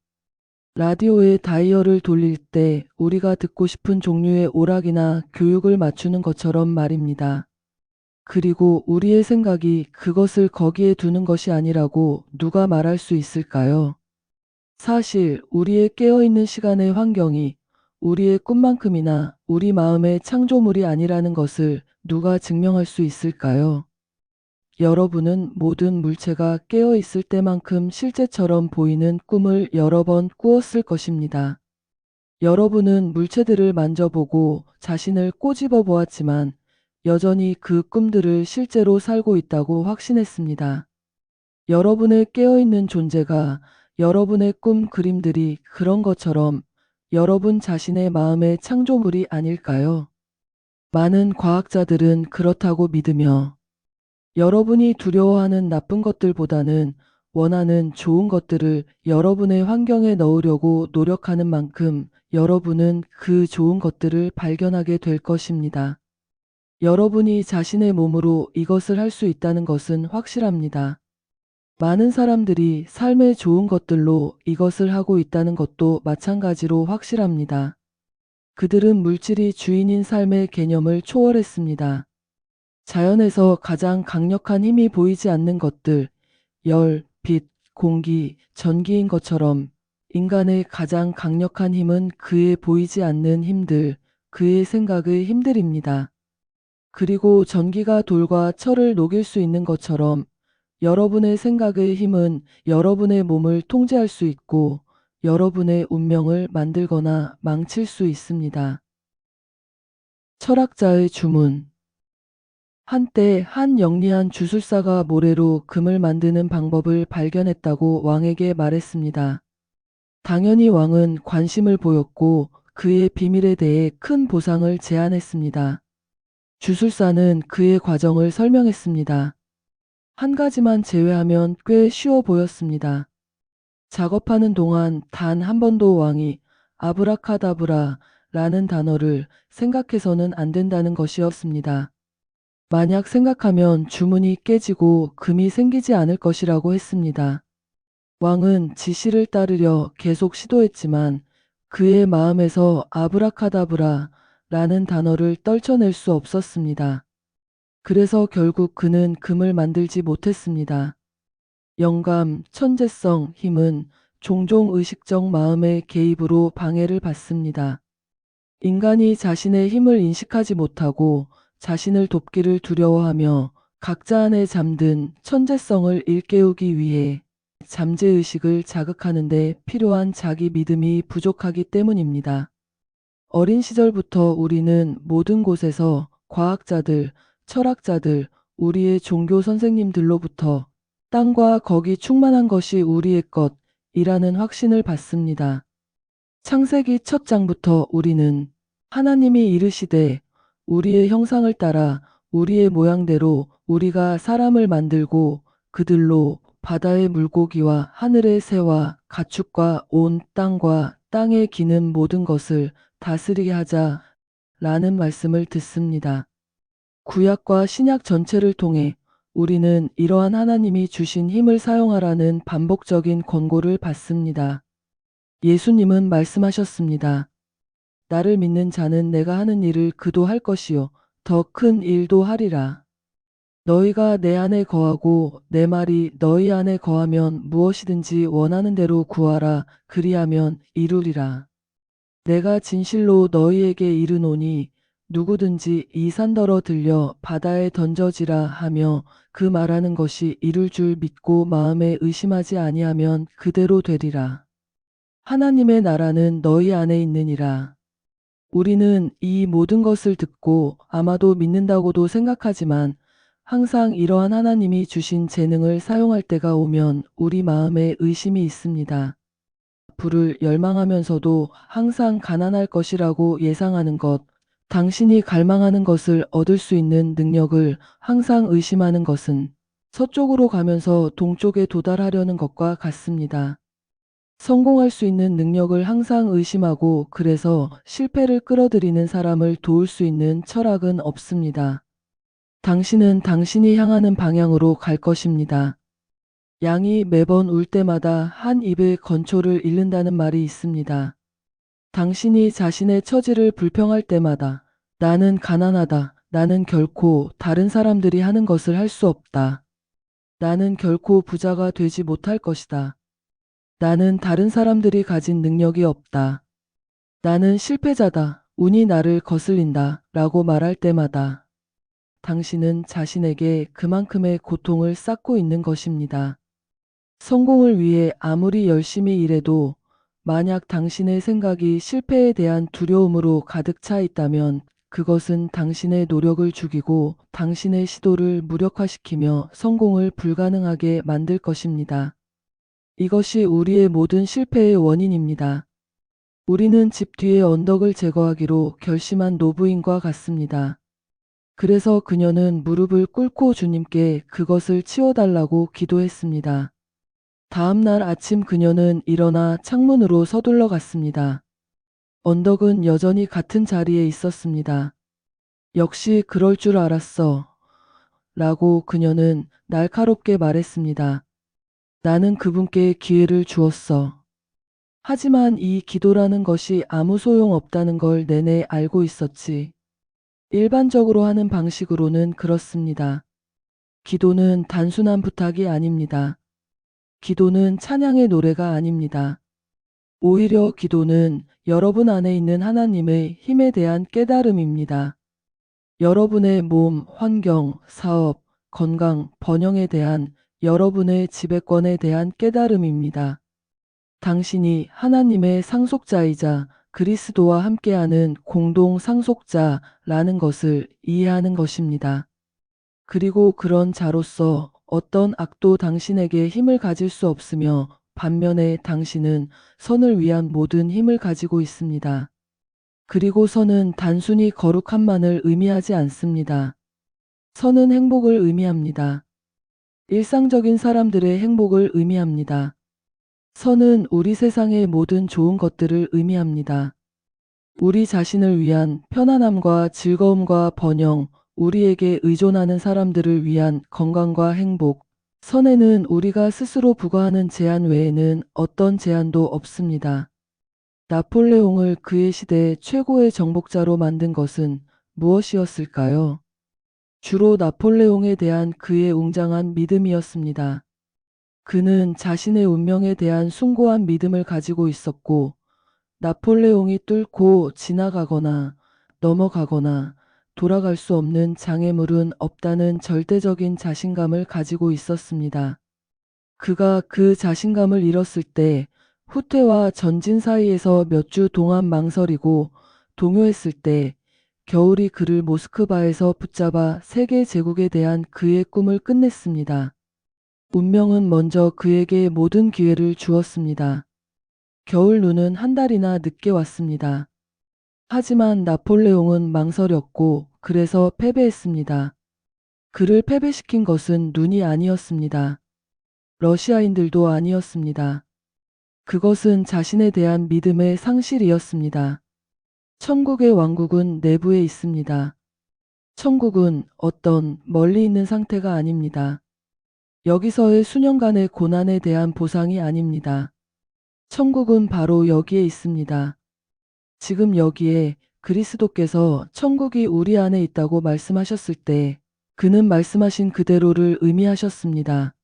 라디오의 다이얼을 돌릴 때 우리가 듣고 싶은 종류의 오락이나 교육을 맞추는 것처럼 말입니다. 그리고 우리의 생각이 그것을 거기에 두는 것이 아니라고 누가 말할 수 있을까요? 사실 우리의 깨어있는 시간의 환경이 우리의 꿈만큼이나 우리 마음의 창조물이 아니라는 것을 누가 증명할 수 있을까요? 여러분은 모든 물체가 깨어있을 때만큼 실제처럼 보이는 꿈을 여러 번 꾸었을 것입니다. 여러분은 물체들을 만져보고 자신을 꼬집어 보았지만 여전히 그 꿈들을 실제로 살고 있다고 확신했습니다. 여러분의 깨어있는 존재가 여러분의 꿈 그림들이 그런 것처럼 여러분 자신의 마음의 창조물이 아닐까요? 많은 과학자들은 그렇다고 믿으며 여러분이 두려워하는 나쁜 것들보다는 원하는 좋은 것들을 여러분의 환경에 넣으려고 노력하는 만큼 여러분은 그 좋은 것들을 발견하게 될 것입니다. 여러분이 자신의 몸으로 이것을 할 수 있다는 것은 확실합니다. 많은 사람들이 삶의 좋은 것들로 이것을 하고 있다는 것도 마찬가지로 확실합니다. 그들은 물질이 주인인 삶의 개념을 초월했습니다. 자연에서 가장 강력한 힘이 보이지 않는 것들, 열, 빛, 공기, 전기인 것처럼 인간의 가장 강력한 힘은 그의 보이지 않는 힘들, 그의 생각의 힘들입니다. 그리고 전기가 돌과 철을 녹일 수 있는 것처럼 여러분의 생각의 힘은 여러분의 몸을 통제할 수 있고 여러분의 운명을 만들거나 망칠 수 있습니다. 철학자의 주문. 한때 한 영리한 주술사가 모래로 금을 만드는 방법을 발견했다고 왕에게 말했습니다. 당연히 왕은 관심을 보였고 그의 비밀에 대해 큰 보상을 제안했습니다. 주술사는 그의 과정을 설명했습니다. 한 가지만 제외하면 꽤 쉬워 보였습니다. 작업하는 동안 단 한 번도 왕이 아브라카다브라 라는 단어를 생각해서는 안 된다는 것이었습니다. 만약 생각하면 주문이 깨지고 금이 생기지 않을 것이라고 했습니다. 왕은 지시를 따르려 계속 시도했지만 그의 마음에서 아브라카다브라 라는 단어를 떨쳐낼 수 없었습니다. 그래서 결국 그는 금을 만들지 못했습니다. 영감, 천재성, 힘은 종종 의식적 마음의 개입으로 방해를 받습니다. 인간이 자신의 힘을 인식하지 못하고 자신을 돕기를 두려워하며 각자 안에 잠든 천재성을 일깨우기 위해 잠재의식을 자극하는 데 필요한 자기 믿음이 부족하기 때문입니다. 어린 시절부터 우리는 모든 곳에서 과학자들, 철학자들, 우리의 종교 선생님들로부터 땅과 거기 충만한 것이 우리의 것이라는 확신을 받습니다. 창세기 첫 장부터 우리는 하나님이 이르시되 우리의 형상을 따라 우리의 모양대로 우리가 사람을 만들고 그들로 바다의 물고기와 하늘의 새와 가축과 온 땅과 땅에 기는 모든 것을 다스리게 하자 라는 말씀을 듣습니다. 구약과 신약 전체를 통해 우리는 이러한 하나님이 주신 힘을 사용하라는 반복적인 권고를 받습니다. 예수님은 말씀하셨습니다. 나를 믿는 자는 내가 하는 일을 그도 할 것이요 더 큰 일도 하리라. 너희가 내 안에 거하고 내 말이 너희 안에 거하면 무엇이든지 원하는 대로 구하라. 그리하면 이루리라. 내가 진실로 너희에게 이르노니 누구든지 이 산더러 들려 바다에 던져지라 하며 그 말하는 것이 이룰 줄 믿고 마음에 의심하지 아니하면 그대로 되리라. 하나님의 나라는 너희 안에 있느니라. 우리는 이 모든 것을 듣고 아마도 믿는다고도 생각하지만 항상 이러한 하나님이 주신 재능을 사용할 때가 오면 우리 마음에 의심이 있습니다. 불을 열망하면서도 항상 가난할 것이라고 예상하는 것, 당신이 갈망하는 것을 얻을 수 있는 능력을 항상 의심하는 것은 서쪽으로 가면서 동쪽에 도달하려는 것과 같습니다. 성공할 수 있는 능력을 항상 의심하고 그래서 실패를 끌어들이는 사람을 도울 수 있는 철학은 없습니다. 당신은 당신이 향하는 방향으로 갈 것입니다. 양이 매번 울 때마다 한 입의 건초를 잃는다는 말이 있습니다. 당신이 자신의 처지를 불평할 때마다 나는 가난하다. 나는 결코 다른 사람들이 하는 것을 할 수 없다. 나는 결코 부자가 되지 못할 것이다. 나는 다른 사람들이 가진 능력이 없다. 나는 실패자다. 운이 나를 거슬린다. 라고 말할 때마다 당신은 자신에게 그만큼의 고통을 쌓고 있는 것입니다. 성공을 위해 아무리 열심히 일해도 만약 당신의 생각이 실패에 대한 두려움으로 가득 차 있다면 그것은 당신의 노력을 죽이고 당신의 시도를 무력화시키며 성공을 불가능하게 만들 것입니다. 이것이 우리의 모든 실패의 원인입니다. 우리는 집 뒤의 언덕을 제거하기로 결심한 노부인과 같습니다. 그래서 그녀는 무릎을 꿇고 주님께 그것을 치워달라고 기도했습니다. 다음 날 아침 그녀는 일어나 창문으로 서둘러 갔습니다. 언덕은 여전히 같은 자리에 있었습니다. 역시 그럴 줄 알았어. 라고 그녀는 날카롭게 말했습니다. 나는 그분께 기회를 주었어. 하지만 이 기도라는 것이 아무 소용 없다는 걸 내내 알고 있었지. 일반적으로 하는 방식으로는 그렇습니다. 기도는 단순한 부탁이 아닙니다. 기도는 찬양의 노래가 아닙니다. 오히려 기도는 여러분 안에 있는 하나님의 힘에 대한 깨달음입니다. 여러분의 몸, 환경, 사업, 건강, 번영에 대한 여러분의 지배권에 대한 깨달음입니다. 당신이 하나님의 상속자이자 그리스도와 함께하는 공동 상속자라는 것을 이해하는 것입니다. 그리고 그런 자로서 어떤 악도 당신에게 힘을 가질 수 없으며 반면에 당신은 선을 위한 모든 힘을 가지고 있습니다. 그리고 선은 단순히 거룩함만을 의미하지 않습니다. 선은 행복을 의미합니다. 일상적인 사람들의 행복을 의미합니다. 선은 우리 세상의 모든 좋은 것들을 의미합니다. 우리 자신을 위한 편안함과 즐거움과 번영, 우리에게 의존하는 사람들을 위한 건강과 행복, 선에는 우리가 스스로 부과하는 제한 외에는 어떤 제한도 없습니다. 나폴레옹을 그의 시대 최고의 정복자로 만든 것은 무엇이었을까요? 주로 나폴레옹에 대한 그의 웅장한 믿음이었습니다. 그는 자신의 운명에 대한 숭고한 믿음을 가지고 있었고, 나폴레옹이 뚫고 지나가거나 넘어가거나 돌아갈 수 없는 장애물은 없다는 절대적인 자신감을 가지고 있었습니다. 그가 그 자신감을 잃었을 때 후퇴와 전진 사이에서 몇 주 동안 망설이고 동요했을 때 겨울이 그를 모스크바에서 붙잡아 세계 제국에 대한 그의 꿈을 끝냈습니다. 운명은 먼저 그에게 모든 기회를 주었습니다. 겨울 눈은 한 달이나 늦게 왔습니다. 하지만 나폴레옹은 망설였고 그래서 패배했습니다. 그를 패배시킨 것은 눈이 아니었습니다. 러시아인들도 아니었습니다. 그것은 자신에 대한 믿음의 상실이었습니다. 천국의 왕국은 내부에 있습니다. 천국은 어떤 멀리 있는 상태가 아닙니다. 여기서의 수년간의 고난에 대한 보상이 아닙니다. 천국은 바로 여기에 있습니다. 지금 여기에 그리스도께서 천국이 우리 안에 있다고 말씀하셨을 때 그는 말씀하신 그대로를 의미하셨습니다.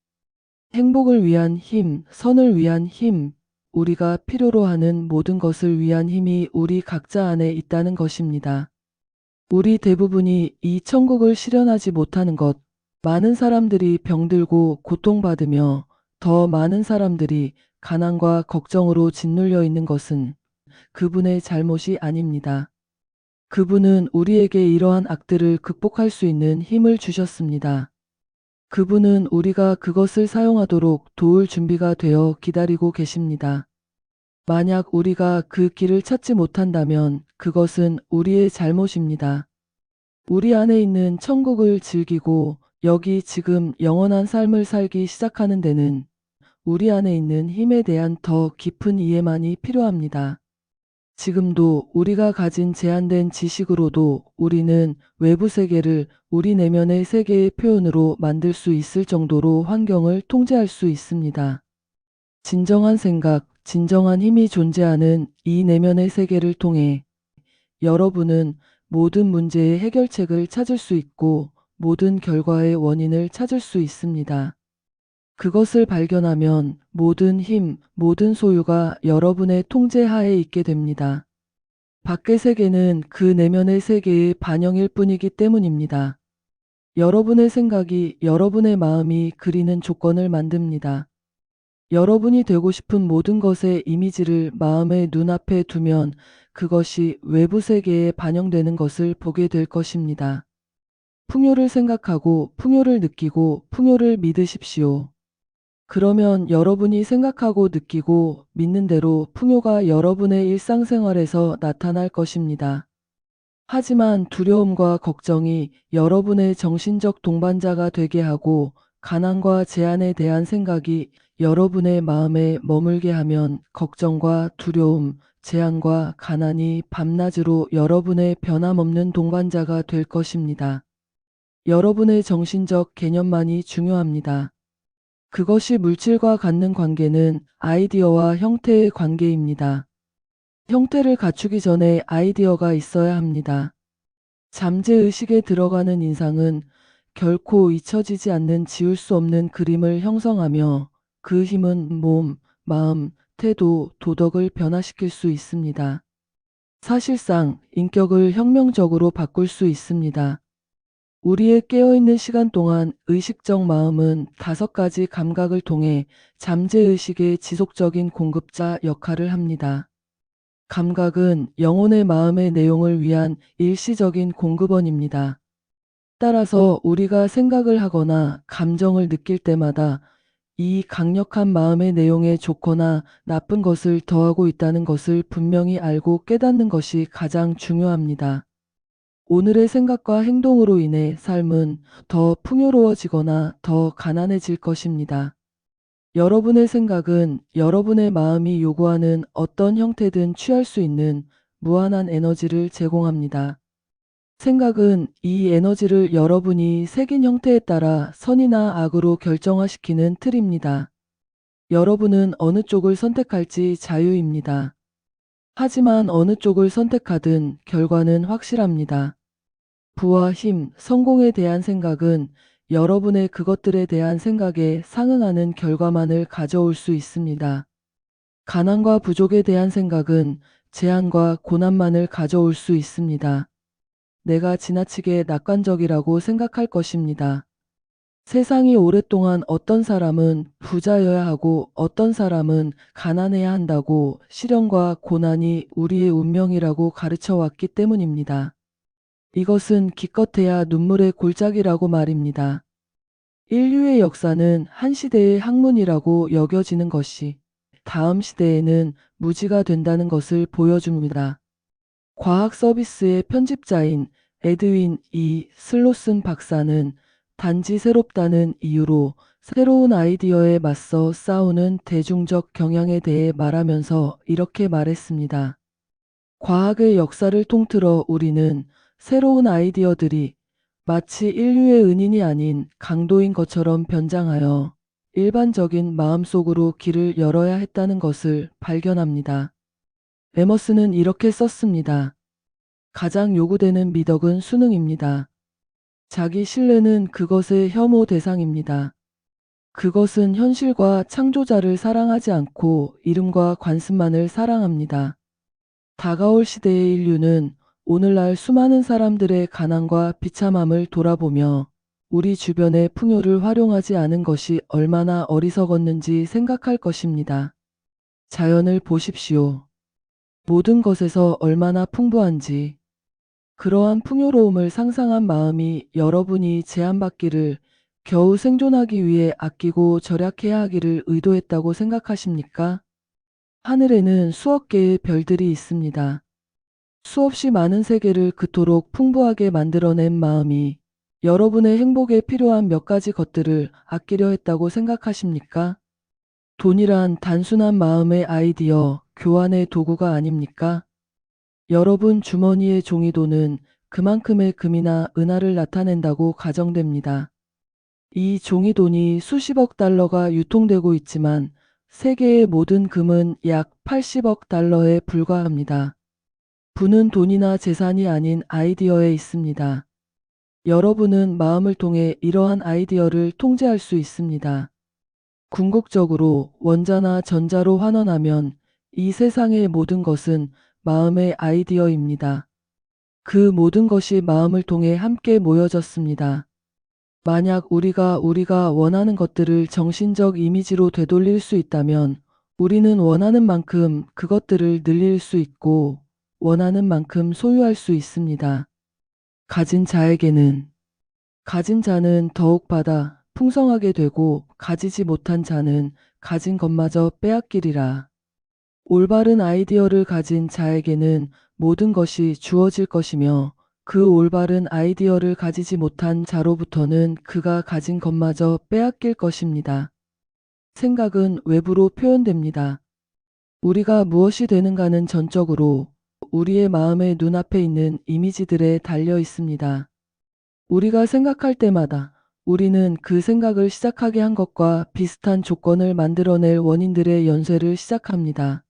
행복을 위한 힘, 선을 위한 힘, 우리가 필요로 하는 모든 것을 위한 힘이 우리 각자 안에 있다는 것입니다. 우리 대부분이 이 천국을 실현하지 못하는 것, 많은 사람들이 병들고 고통받으며 더 많은 사람들이 가난과 걱정으로 짓눌려 있는 것은 그분의 잘못이 아닙니다. 그분은 우리에게 이러한 악들을 극복할 수 있는 힘을 주셨습니다. 그분은 우리가 그것을 사용하도록 도울 준비가 되어 기다리고 계십니다. 만약 우리가 그 길을 찾지 못한다면 그것은 우리의 잘못입니다. 우리 안에 있는 천국을 즐기고 여기 지금 영원한 삶을 살기 시작하는 데는 우리 안에 있는 힘에 대한 더 깊은 이해만이 필요합니다. 지금도 우리가 가진 제한된 지식으로도 우리는 외부 세계를 우리 내면의 세계의 표현으로 만들 수 있을 정도로 환경을 통제할 수 있습니다. 진정한 생각, 진정한 힘이 존재하는 이 내면의 세계를 통해 여러분은 모든 문제의 해결책을 찾을 수 있고 모든 결과의 원인을 찾을 수 있습니다. 그것을 발견하면 모든 힘, 모든 소유가 여러분의 통제 하에 있게 됩니다. 밖의 세계는 그 내면의 세계의 반영일 뿐이기 때문입니다. 여러분의 생각이 여러분의 마음이 그리는 조건을 만듭니다. 여러분이 되고 싶은 모든 것의 이미지를 마음의 눈앞에 두면 그것이 외부 세계에 반영되는 것을 보게 될 것입니다. 풍요를 생각하고 풍요를 느끼고 풍요를 믿으십시오. 그러면 여러분이 생각하고 느끼고 믿는 대로 풍요가 여러분의 일상생활에서 나타날 것입니다. 하지만 두려움과 걱정이 여러분의 정신적 동반자가 되게 하고 가난과 제한에 대한 생각이 여러분의 마음에 머물게 하면 걱정과 두려움, 제한과 가난이 밤낮으로 여러분의 변함없는 동반자가 될 것입니다. 여러분의 정신적 개념만이 중요합니다. 그것이 물질과 갖는 관계는 아이디어와 형태의 관계입니다. 형태를 갖추기 전에 아이디어가 있어야 합니다. 잠재의식에 들어가는 인상은 결코 잊혀지지 않는 지울 수 없는 그림을 형성하며 그 힘은 몸, 마음, 태도, 도덕을 변화시킬 수 있습니다. 사실상 인격을 혁명적으로 바꿀 수 있습니다. 우리의 깨어있는 시간 동안 의식적 마음은 5가지 감각을 통해 잠재의식의 지속적인 공급자 역할을 합니다. 감각은 영혼의 마음의 내용을 위한 일시적인 공급원입니다. 따라서 우리가 생각을 하거나 감정을 느낄 때마다 이 강력한 마음의 내용에 좋거나 나쁜 것을 더하고 있다는 것을 분명히 알고 깨닫는 것이 가장 중요합니다. 오늘의 생각과 행동으로 인해 삶은 더 풍요로워지거나 더 가난해질 것입니다. 여러분의 생각은 여러분의 마음이 요구하는 어떤 형태든 취할 수 있는 무한한 에너지를 제공합니다. 생각은 이 에너지를 여러분이 새긴 형태에 따라 선이나 악으로 결정화시키는 틀입니다. 여러분은 어느 쪽을 선택할지 자유입니다. 하지만 어느 쪽을 선택하든 결과는 확실합니다. 부와 힘, 성공에 대한 생각은 여러분의 그것들에 대한 생각에 상응하는 결과만을 가져올 수 있습니다. 가난과 부족에 대한 생각은 제한과 고난만을 가져올 수 있습니다. 내가 지나치게 낙관적이라고 생각할 것입니다. 세상이 오랫동안 어떤 사람은 부자여야 하고 어떤 사람은 가난해야 한다고 시련과 고난이 우리의 운명이라고 가르쳐 왔기 때문입니다. 이것은 기껏해야 눈물의 골짜기라고 말입니다. 인류의 역사는 한 시대의 학문이라고 여겨지는 것이 다음 시대에는 무지가 된다는 것을 보여줍니다. 과학 서비스의 편집자인 에드윈 E. 슬로슨 박사는 단지 새롭다는 이유로 새로운 아이디어에 맞서 싸우는 대중적 경향에 대해 말하면서 이렇게 말했습니다. 과학의 역사를 통틀어 우리는 새로운 아이디어들이 마치 인류의 은인이 아닌 강도인 것처럼 변장하여 일반적인 마음속으로 길을 열어야 했다는 것을 발견합니다. 에머스는 이렇게 썼습니다. 가장 요구되는 미덕은 수능입니다. 자기 신뢰는 그것의 혐오 대상입니다. 그것은 현실과 창조자를 사랑하지 않고 이름과 관습만을 사랑합니다. 다가올 시대의 인류는 오늘날 수많은 사람들의 가난과 비참함을 돌아보며 우리 주변의 풍요를 활용하지 않은 것이 얼마나 어리석었는지 생각할 것입니다. 자연을 보십시오. 모든 것에서 얼마나 풍부한지. 그러한 풍요로움을 상상한 마음이 여러분이 제한받기를 겨우 생존하기 위해 아끼고 절약해야 하기를 의도했다고 생각하십니까? 하늘에는 수억 개의 별들이 있습니다. 수없이 많은 세계를 그토록 풍부하게 만들어낸 마음이 여러분의 행복에 필요한 몇 가지 것들을 아끼려 했다고 생각하십니까? 돈이란 단순한 마음의 아이디어, 교환의 도구가 아닙니까? 여러분 주머니의 종이돈은 그만큼의 금이나 은하를 나타낸다고 가정됩니다. 이 종이돈이 수십억 달러가 유통되고 있지만 세계의 모든 금은 약 80억 달러에 불과합니다. 부는 돈이나 재산이 아닌 아이디어에 있습니다. 여러분은 마음을 통해 이러한 아이디어를 통제할 수 있습니다. 궁극적으로 원자나 전자로 환원하면 이 세상의 모든 것은 마음의 아이디어입니다. 그 모든 것이 마음을 통해 함께 모여졌습니다. 만약 우리가 원하는 것들을 정신적 이미지로 되돌릴 수 있다면 우리는 원하는 만큼 그것들을 늘릴 수 있고 원하는 만큼 소유할 수 있습니다. 가진 자는 더욱 받아 풍성하게 되고 가지지 못한 자는 가진 것마저 빼앗기리라. 올바른 아이디어를 가진 자에게는 모든 것이 주어질 것이며 그 올바른 아이디어를 가지지 못한 자로부터는 그가 가진 것마저 빼앗길 것입니다. 생각은 외부로 표현됩니다. 우리가 무엇이 되는가는 전적으로 우리의 마음의 눈앞에 있는 이미지들에 달려 있습니다. 우리가 생각할 때마다 우리는 그 생각을 시작하게 한 것과 비슷한 조건을 만들어낼 원인들의 연쇄를 시작합니다.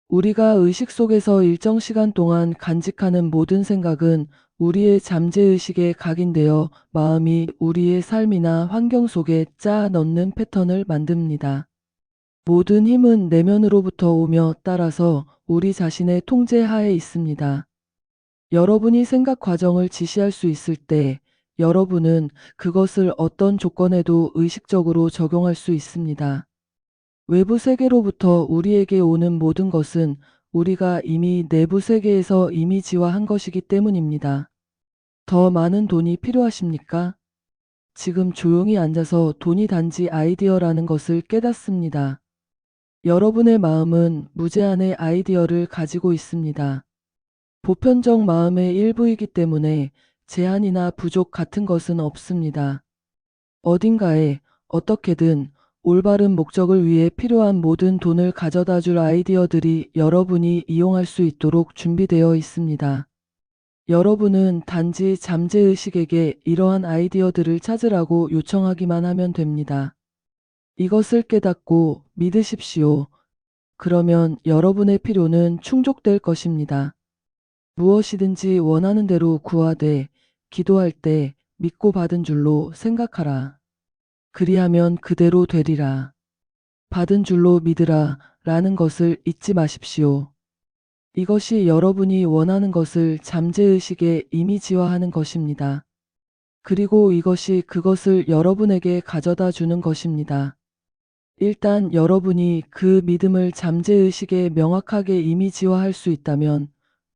우리가 의식 속에서 일정 시간 동안 간직하는 모든 생각은 우리의 잠재의식에 각인되어 마음이 우리의 삶이나 환경 속에 짜 넣는 패턴을 만듭니다. 모든 힘은 내면으로부터 오며 따라서 우리 자신의 통제 하에 있습니다. 여러분이 생각 과정을 지시할 수 있을 때 여러분은 그것을 어떤 조건에도 의식적으로 적용할 수 있습니다. 외부 세계로부터 우리에게 오는 모든 것은 우리가 이미 내부 세계에서 이미지화한 것이기 때문입니다. 더 많은 돈이 필요하십니까? 지금 조용히 앉아서 돈이 단지 아이디어라는 것을 깨닫습니다. 여러분의 마음은 무제한의 아이디어를 가지고 있습니다. 보편적 마음의 일부이기 때문에 제한이나 부족 같은 것은 없습니다. 어딘가에 어떻게든 올바른 목적을 위해 필요한 모든 돈을 가져다 줄 아이디어들이 여러분이 이용할 수 있도록 준비되어 있습니다. 여러분은 단지 잠재의식에게 이러한 아이디어들을 찾으라고 요청하기만 하면 됩니다. 이것을 깨닫고 믿으십시오. 그러면 여러분의 필요는 충족될 것입니다. 무엇이든지 원하는 대로 구하되 기도할 때 믿고 받은 줄로 생각하라. 그리하면 그대로 되리라. 받은 줄로 믿으라 라는 것을 잊지 마십시오. 이것이 여러분이 원하는 것을 잠재의식에 이미지화하는 것입니다. 그리고 이것이 그것을 여러분에게 가져다 주는 것입니다. 일단 여러분이 그 믿음을 잠재의식에 명확하게 이미지화할 수 있다면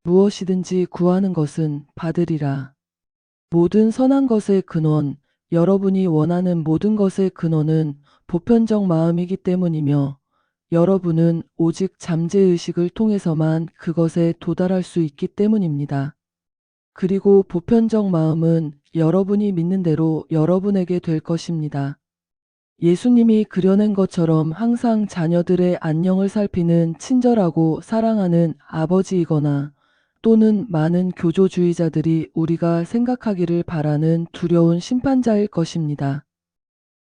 무엇이든지 구하는 것은 받으리라. 모든 선한 것의 근원, 여러분이 원하는 모든 것의 근원은 보편적 마음이기 때문이며 여러분은 오직 잠재의식을 통해서만 그것에 도달할 수 있기 때문입니다. 그리고 보편적 마음은 여러분이 믿는 대로 여러분에게 될 것입니다. 예수님이 그려낸 것처럼 항상 자녀들의 안녕을 살피는 친절하고 사랑하는 아버지이거나 또는 많은 교조주의자들이 우리가 생각하기를 바라는 두려운 심판자일 것입니다.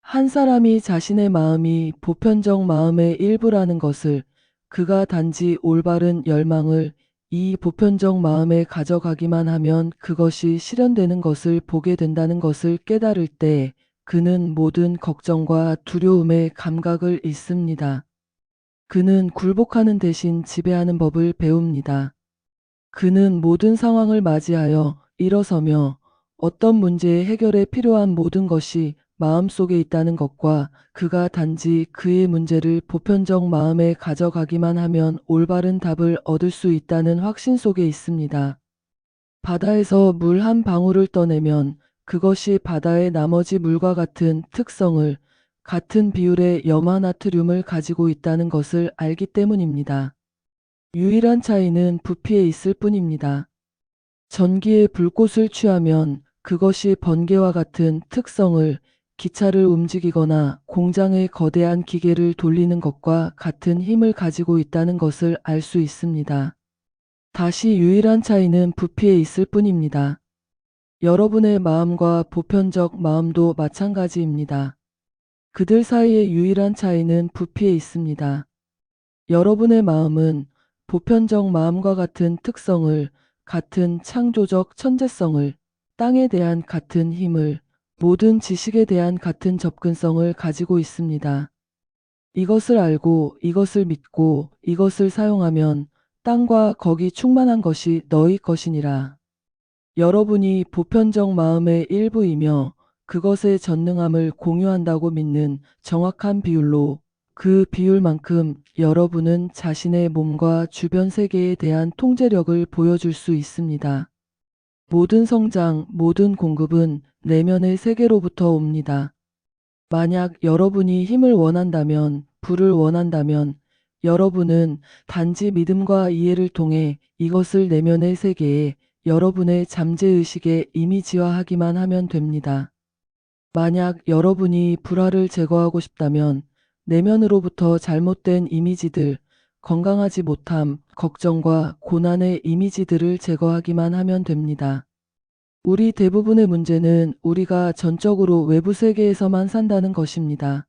한 사람이 자신의 마음이 보편적 마음의 일부라는 것을 그가 단지 올바른 열망을 이 보편적 마음에 가져가기만 하면 그것이 실현되는 것을 보게 된다는 것을 깨달을 때 그는 모든 걱정과 두려움의 감각을 잃습니다. 그는 굴복하는 대신 지배하는 법을 배웁니다. 그는 모든 상황을 맞이하여 일어서며 어떤 문제의 해결에 필요한 모든 것이 마음속에 있다는 것과 그가 단지 그의 문제를 보편적 마음에 가져가기만 하면 올바른 답을 얻을 수 있다는 확신 속에 있습니다. 바다에서 물 한 방울을 떠내면 그것이 바다의 나머지 물과 같은 특성을 같은 비율의 염화나트륨을 가지고 있다는 것을 알기 때문입니다. 유일한 차이는 부피에 있을 뿐입니다. 전기에 불꽃을 취하면 그것이 번개와 같은 특성을 기차를 움직이거나 공장의 거대한 기계를 돌리는 것과 같은 힘을 가지고 있다는 것을 알 수 있습니다. 다시 유일한 차이는 부피에 있을 뿐입니다. 여러분의 마음과 보편적 마음도 마찬가지입니다. 그들 사이의 유일한 차이는 부피에 있습니다. 여러분의 마음은 보편적 마음과 같은 특성을, 같은 창조적 천재성을, 땅에 대한 같은 힘을, 모든 지식에 대한 같은 접근성을 가지고 있습니다. 이것을 알고 이것을 믿고 이것을 사용하면 땅과 거기 충만한 것이 너희 것이니라. 여러분이 보편적 마음의 일부이며 그것의 전능함을 공유한다고 믿는 정확한 비율로 그 비율만큼 여러분은 자신의 몸과 주변 세계에 대한 통제력을 보여줄 수 있습니다. 모든 성장, 모든 공급은 내면의 세계로부터 옵니다. 만약 여러분이 힘을 원한다면, 부를 원한다면, 여러분은 단지 믿음과 이해를 통해 이것을 내면의 세계에 여러분의 잠재의식에 이미지화하기만 하면 됩니다. 만약 여러분이 불화를 제거하고 싶다면 내면으로부터 잘못된 이미지들, 건강하지 못함, 걱정과 고난의 이미지들을 제거하기만 하면 됩니다. 우리 대부분의 문제는 우리가 전적으로 외부 세계에서만 산다는 것입니다.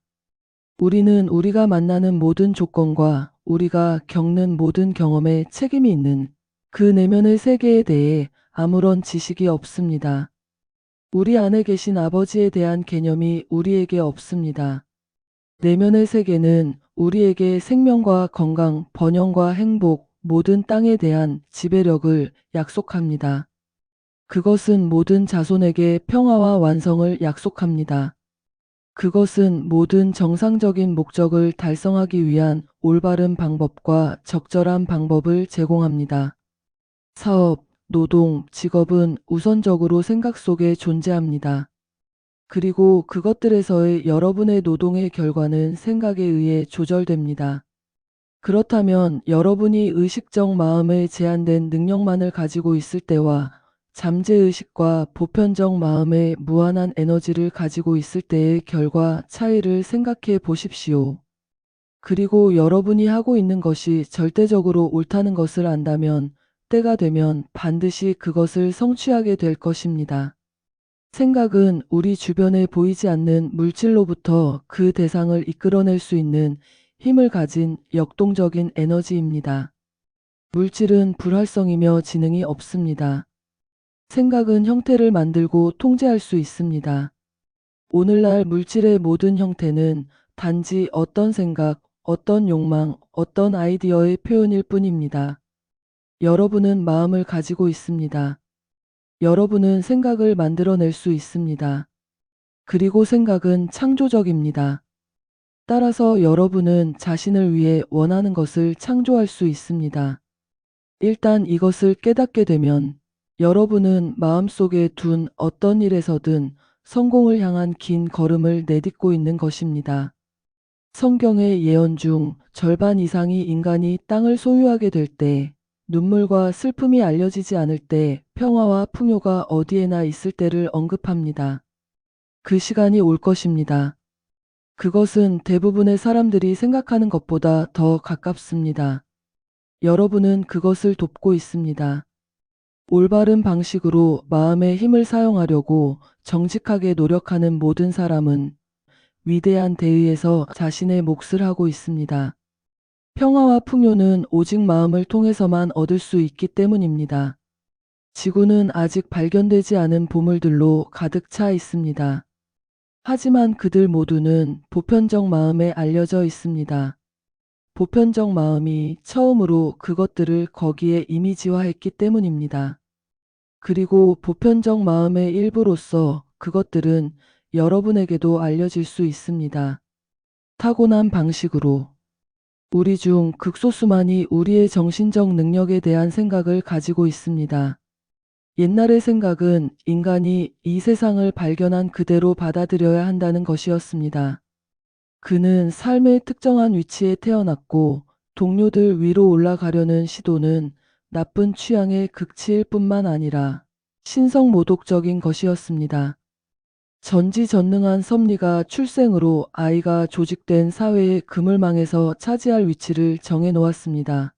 우리는 우리가 만나는 모든 조건과 우리가 겪는 모든 경험에 책임이 있는 그 내면의 세계에 대해 아무런 지식이 없습니다. 우리 안에 계신 아버지에 대한 개념이 우리에게 없습니다. 내면의 세계는 우리에게 생명과 건강, 번영과 행복, 모든 땅에 대한 지배력을 약속합니다. 그것은 모든 자손에게 평화와 완성을 약속합니다. 그것은 모든 정상적인 목적을 달성하기 위한 올바른 방법과 적절한 방법을 제공합니다. 사업, 노동, 직업은 우선적으로 생각 속에 존재합니다. 그리고 그것들에서의 여러분의 노동의 결과는 생각에 의해 조절됩니다. 그렇다면 여러분이 의식적 마음의 제한된 능력만을 가지고 있을 때와 잠재의식과 보편적 마음의 무한한 에너지를 가지고 있을 때의 결과 차이를 생각해 보십시오. 그리고 여러분이 하고 있는 것이 절대적으로 옳다는 것을 안다면 때가 되면 반드시 그것을 성취하게 될 것입니다. 생각은 우리 주변에 보이지 않는 물질로부터 그 대상을 이끌어낼 수 있는 힘을 가진 역동적인 에너지입니다. 물질은 불활성이며 지능이 없습니다. 생각은 형태를 만들고 통제할 수 있습니다. 오늘날 물질의 모든 형태는 단지 어떤 생각, 어떤 욕망, 어떤 아이디어의 표현일 뿐입니다. 여러분은 마음을 가지고 있습니다. 여러분은 생각을 만들어낼 수 있습니다. 그리고 생각은 창조적입니다. 따라서 여러분은 자신을 위해 원하는 것을 창조할 수 있습니다. 일단 이것을 깨닫게 되면 여러분은 마음속에 둔 어떤 일에서든 성공을 향한 긴 걸음을 내딛고 있는 것입니다. 성경의 예언 중 절반 이상이 인간이 땅을 소유하게 될 때, 눈물과 슬픔이 알려지지 않을 때, 평화와 풍요가 어디에나 있을 때를 언급합니다. 그 시간이 올 것입니다. 그것은 대부분의 사람들이 생각하는 것보다 더 가깝습니다. 여러분은 그것을 돕고 있습니다. 올바른 방식으로 마음의 힘을 사용하려고 정직하게 노력하는 모든 사람은 위대한 대의에서 자신의 몫을 하고 있습니다. 평화와 풍요는 오직 마음을 통해서만 얻을 수 있기 때문입니다. 지구는 아직 발견되지 않은 보물들로 가득 차 있습니다. 하지만 그들 모두는 보편적 마음에 알려져 있습니다. 보편적 마음이 처음으로 그것들을 거기에 이미지화했기 때문입니다. 그리고 보편적 마음의 일부로서 그것들은 여러분에게도 알려질 수 있습니다. 타고난 방식으로. 우리 중 극소수만이 우리의 정신적 능력에 대한 생각을 가지고 있습니다. 옛날의 생각은 인간이 이 세상을 발견한 그대로 받아들여야 한다는 것이었습니다. 그는 삶의 특정한 위치에 태어났고 동료들 위로 올라가려는 시도는 나쁜 취향의 극치일 뿐만 아니라 신성모독적인 것이었습니다. 전지전능한 섭리가 출생으로 아이가 조직된 사회의 그물망에서 차지할 위치를 정해 놓았습니다.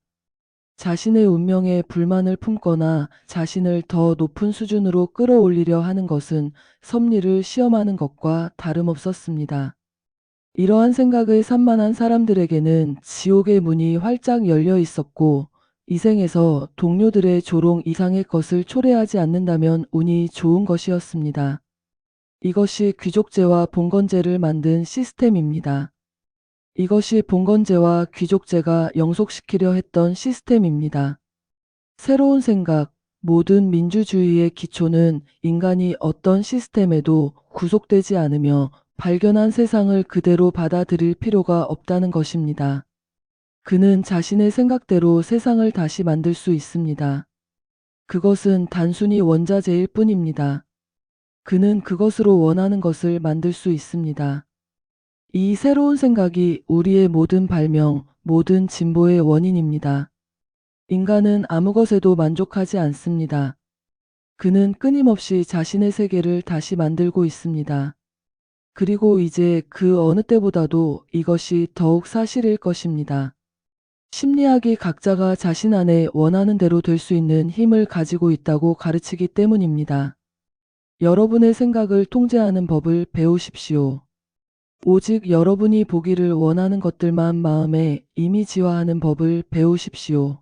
자신의 운명에 불만을 품거나 자신을 더 높은 수준으로 끌어올리려 하는 것은 섭리를 시험하는 것과 다름없었습니다. 이러한 생각을 산만한 사람들에게는 지옥의 문이 활짝 열려 있었고 이 생에서 동료들의 조롱 이상의 것을 초래하지 않는다면 운이 좋은 것이었습니다. 이것이 귀족제와 봉건제를 만든 시스템입니다. 이것이 봉건제와 귀족제가 영속시키려 했던 시스템입니다. 새로운 생각, 모든 민주주의의 기초는 인간이 어떤 시스템에도 구속되지 않으며 발견한 세상을 그대로 받아들일 필요가 없다는 것입니다. 그는 자신의 생각대로 세상을 다시 만들 수 있습니다. 그것은 단순히 원자재일 뿐입니다. 그는 그것으로 원하는 것을 만들 수 있습니다. 이 새로운 생각이 우리의 모든 발명, 모든 진보의 원인입니다. 인간은 아무 것에도 만족하지 않습니다. 그는 끊임없이 자신의 세계를 다시 만들고 있습니다. 그리고 이제 그 어느 때보다도 이것이 더욱 사실일 것입니다. 심리학이 각자가 자신 안에 원하는 대로 될 수 있는 힘을 가지고 있다고 가르치기 때문입니다. 여러분의 생각을 통제하는 법을 배우십시오. 오직 여러분이 보기를 원하는 것들만 마음에 이미지화하는 법을 배우십시오.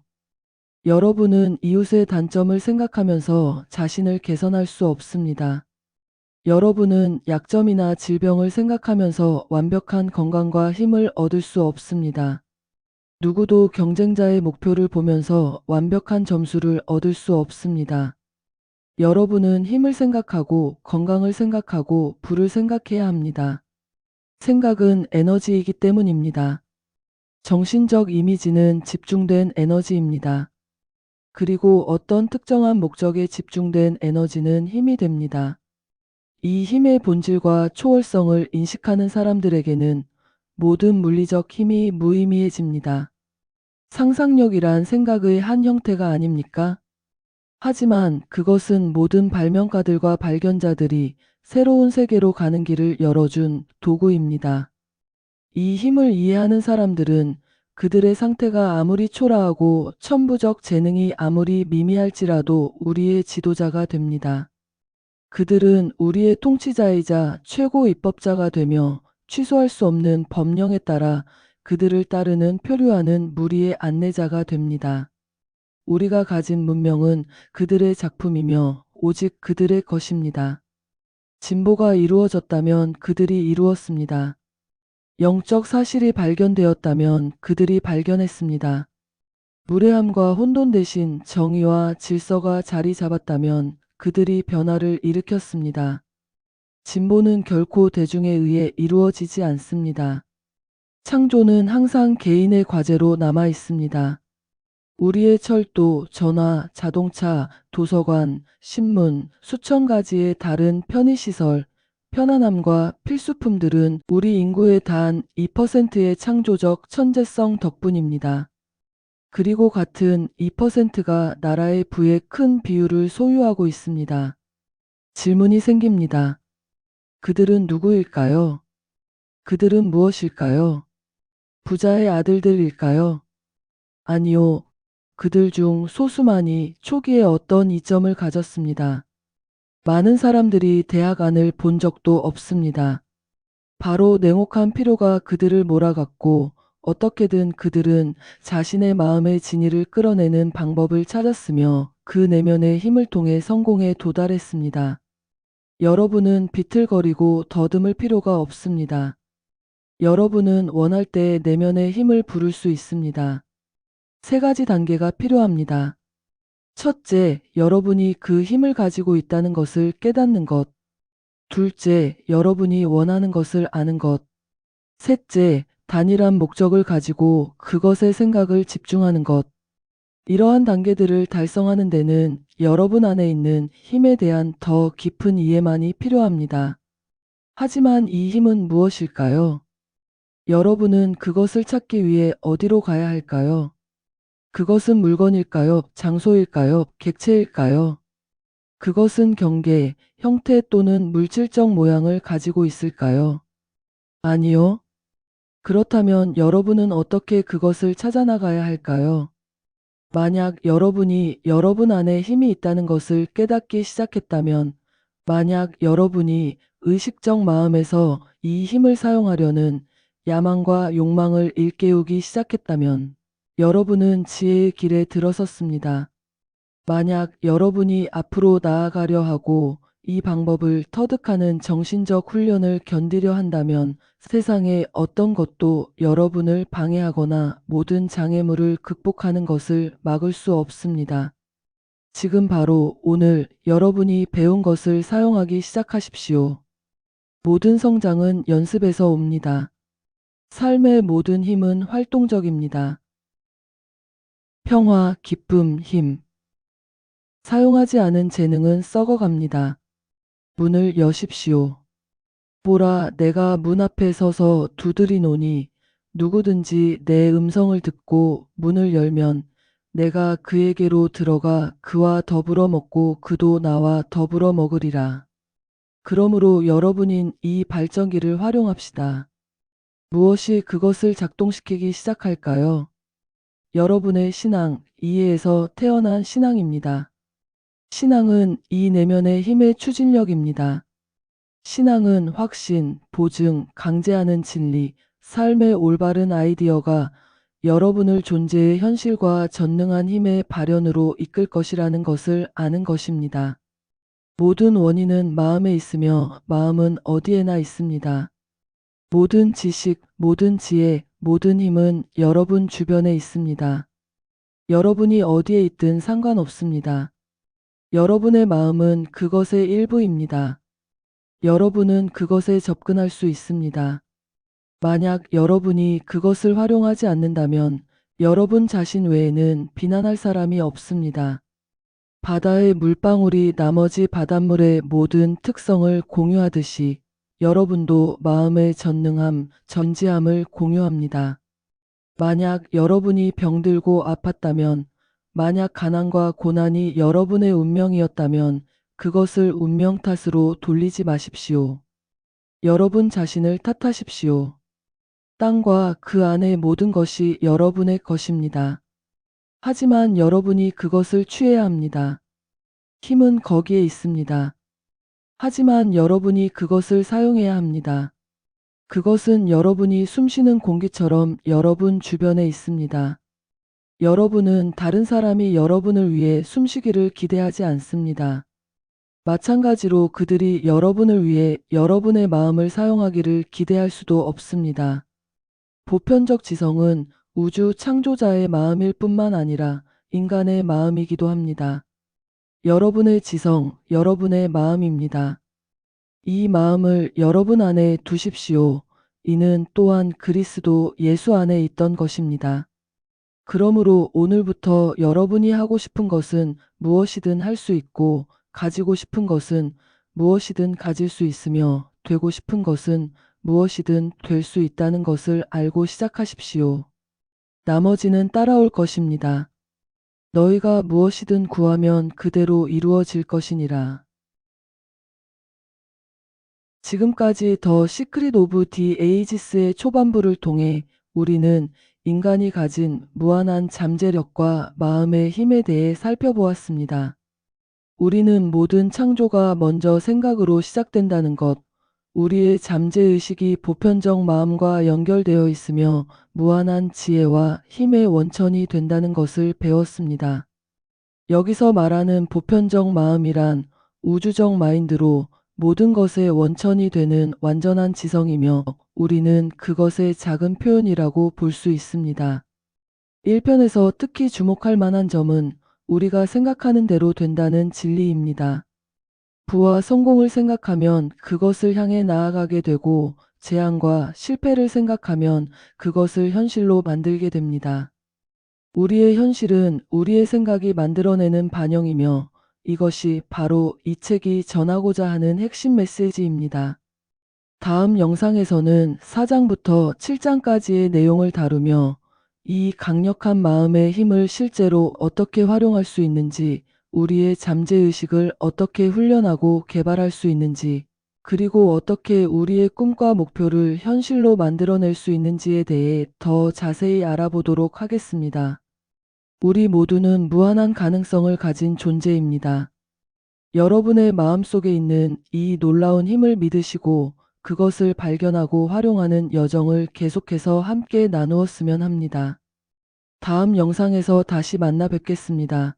여러분은 이웃의 단점을 생각하면서 자신을 개선할 수 없습니다. 여러분은 약점이나 질병을 생각하면서 완벽한 건강과 힘을 얻을 수 없습니다. 누구도 경쟁자의 목표를 보면서 완벽한 점수를 얻을 수 없습니다. 여러분은 힘을 생각하고 건강을 생각하고 부를 생각해야 합니다. 생각은 에너지이기 때문입니다. 정신적 이미지는 집중된 에너지입니다. 그리고 어떤 특정한 목적에 집중된 에너지는 힘이 됩니다. 이 힘의 본질과 초월성을 인식하는 사람들에게는 모든 물리적 힘이 무의미해집니다. 상상력이란 생각의 한 형태가 아닙니까? 하지만 그것은 모든 발명가들과 발견자들이 새로운 세계로 가는 길을 열어준 도구입니다. 이 힘을 이해하는 사람들은 그들의 상태가 아무리 초라하고 천부적 재능이 아무리 미미할지라도 우리의 지도자가 됩니다. 그들은 우리의 통치자이자 최고 입법자가 되며 취소할 수 없는 법령에 따라 그들을 따르는 표류하는 무리의 안내자가 됩니다. 우리가 가진 문명은 그들의 작품이며 오직 그들의 것입니다. 진보가 이루어졌다면 그들이 이루었습니다. 영적 사실이 발견되었다면 그들이 발견했습니다. 무례함과 혼돈 대신 정의와 질서가 자리 잡았다면 그들이 변화를 일으켰습니다. 진보는 결코 대중에 의해 이루어지지 않습니다. 창조는 항상 개인의 과제로 남아 있습니다. 우리의 철도, 전화, 자동차, 도서관, 신문, 수천 가지의 다른 편의시설, 편안함과 필수품들은 우리 인구의 단 2%의 창조적 천재성 덕분입니다. 그리고 같은 2%가 나라의 부의 큰 비율을 소유하고 있습니다. 질문이 생깁니다. 그들은 누구일까요? 그들은 무엇일까요? 부자의 아들들일까요? 아니요. 그들 중 소수만이 초기에 어떤 이점을 가졌습니다. 많은 사람들이 대학 안을 본 적도 없습니다. 바로 냉혹한 피로가 그들을 몰아갔고 어떻게든 그들은 자신의 마음의 진위를 끌어내는 방법을 찾았으며 그 내면의 힘을 통해 성공에 도달했습니다. 여러분은 비틀거리고 더듬을 필요가 없습니다. 여러분은 원할 때 내면의 힘을 부를 수 있습니다. 세 가지 단계가 필요합니다. 첫째, 여러분이 그 힘을 가지고 있다는 것을 깨닫는 것. 둘째, 여러분이 원하는 것을 아는 것. 셋째, 단일한 목적을 가지고 그것에 생각을 집중하는 것. 이러한 단계들을 달성하는 데는 여러분 안에 있는 힘에 대한 더 깊은 이해만이 필요합니다. 하지만 이 힘은 무엇일까요? 여러분은 그것을 찾기 위해 어디로 가야 할까요? 그것은 물건일까요? 장소일까요? 객체일까요? 그것은 경계, 형태 또는 물질적 모양을 가지고 있을까요? 아니요. 그렇다면 여러분은 어떻게 그것을 찾아나가야 할까요? 만약 여러분이 여러분 안에 힘이 있다는 것을 깨닫기 시작했다면, 만약 여러분이 의식적 마음에서 이 힘을 사용하려는 야망과 욕망을 일깨우기 시작했다면, 여러분은 지혜의 길에 들어섰습니다. 만약 여러분이 앞으로 나아가려 하고 이 방법을 터득하는 정신적 훈련을 견디려 한다면 세상의 어떤 것도 여러분을 방해하거나 모든 장애물을 극복하는 것을 막을 수 없습니다. 지금 바로 오늘 여러분이 배운 것을 사용하기 시작하십시오. 모든 성장은 연습에서 옵니다. 삶의 모든 힘은 활동적입니다. 평화, 기쁨, 힘. 사용하지 않은 재능은 썩어갑니다. 문을 여십시오. 보라, 내가 문 앞에 서서 두드리노니 누구든지 내 음성을 듣고 문을 열면 내가 그에게로 들어가 그와 더불어 먹고 그도 나와 더불어 먹으리라. 그러므로 여러분인 이 발전기를 활용합시다. 무엇이 그것을 작동시키기 시작할까요? 여러분의 신앙, 이해에서 태어난 신앙입니다. 신앙은 이 내면의 힘의 추진력입니다. 신앙은 확신, 보증, 강제하는 진리, 삶의 올바른 아이디어가 여러분을 존재의 현실과 전능한 힘의 발현으로 이끌 것이라는 것을 아는 것입니다. 모든 원인은 마음에 있으며 마음은 어디에나 있습니다. 모든 지식, 모든 지혜, 모든 힘은 여러분 주변에 있습니다. 여러분이 어디에 있든 상관없습니다. 여러분의 마음은 그것의 일부입니다. 여러분은 그것에 접근할 수 있습니다. 만약 여러분이 그것을 활용하지 않는다면 여러분 자신 외에는 비난할 사람이 없습니다. 바다의 물방울이 나머지 바닷물의 모든 특성을 공유하듯이 여러분도 마음의 전능함, 전지함을 공유합니다. 만약 여러분이 병들고 아팠다면, 만약 가난과 고난이 여러분의 운명이었다면 그것을 운명 탓으로 돌리지 마십시오. 여러분 자신을 탓하십시오. 땅과 그 안의 모든 것이 여러분의 것입니다. 하지만 여러분이 그것을 취해야 합니다. 힘은 거기에 있습니다. 하지만 여러분이 그것을 사용해야 합니다. 그것은 여러분이 숨쉬는 공기처럼 여러분 주변에 있습니다. 여러분은 다른 사람이 여러분을 위해 숨쉬기를 기대하지 않습니다. 마찬가지로 그들이 여러분을 위해 여러분의 마음을 사용하기를 기대할 수도 없습니다. 보편적 지성은 우주 창조자의 마음일 뿐만 아니라 인간의 마음이기도 합니다. 여러분의 지성, 여러분의 마음입니다. 이 마음을 여러분 안에 두십시오. 이는 또한 그리스도 예수 안에 있던 것입니다. 그러므로 오늘부터 여러분이 하고 싶은 것은 무엇이든 할 수 있고, 가지고 싶은 것은 무엇이든 가질 수 있으며, 되고 싶은 것은 무엇이든 될 수 있다는 것을 알고 시작하십시오. 나머지는 따라올 것입니다. 너희가 무엇이든 구하면 그대로 이루어질 것이니라. 지금까지 더 시크릿 오브 디 에이지스의 초반부를 통해 우리는 인간이 가진 무한한 잠재력과 마음의 힘에 대해 살펴보았습니다. 우리는 모든 창조가 먼저 생각으로 시작된다는 것, 우리의 잠재의식이 보편적 마음과 연결되어 있으며 무한한 지혜와 힘의 원천이 된다는 것을 배웠습니다. 여기서 말하는 보편적 마음이란 우주적 마인드로 모든 것의 원천이 되는 완전한 지성이며 우리는 그것의 작은 표현이라고 볼 수 있습니다. 1편에서 특히 주목할 만한 점은 우리가 생각하는 대로 된다는 진리입니다. 부와 성공을 생각하면 그것을 향해 나아가게 되고 재앙과 실패를 생각하면 그것을 현실로 만들게 됩니다. 우리의 현실은 우리의 생각이 만들어내는 반영이며 이것이 바로 이 책이 전하고자 하는 핵심 메시지입니다. 다음 영상에서는 4장부터 7장까지의 내용을 다루며 이 강력한 마음의 힘을 실제로 어떻게 활용할 수 있는지, 우리의 잠재의식을 어떻게 훈련하고 개발할 수 있는지, 그리고 어떻게 우리의 꿈과 목표를 현실로 만들어낼 수 있는지에 대해 더 자세히 알아보도록 하겠습니다. 우리 모두는 무한한 가능성을 가진 존재입니다. 여러분의 마음속에 있는 이 놀라운 힘을 믿으시고 그것을 발견하고 활용하는 여정을 계속해서 함께 나누었으면 합니다. 다음 영상에서 다시 만나 뵙겠습니다.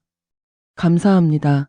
감사합니다.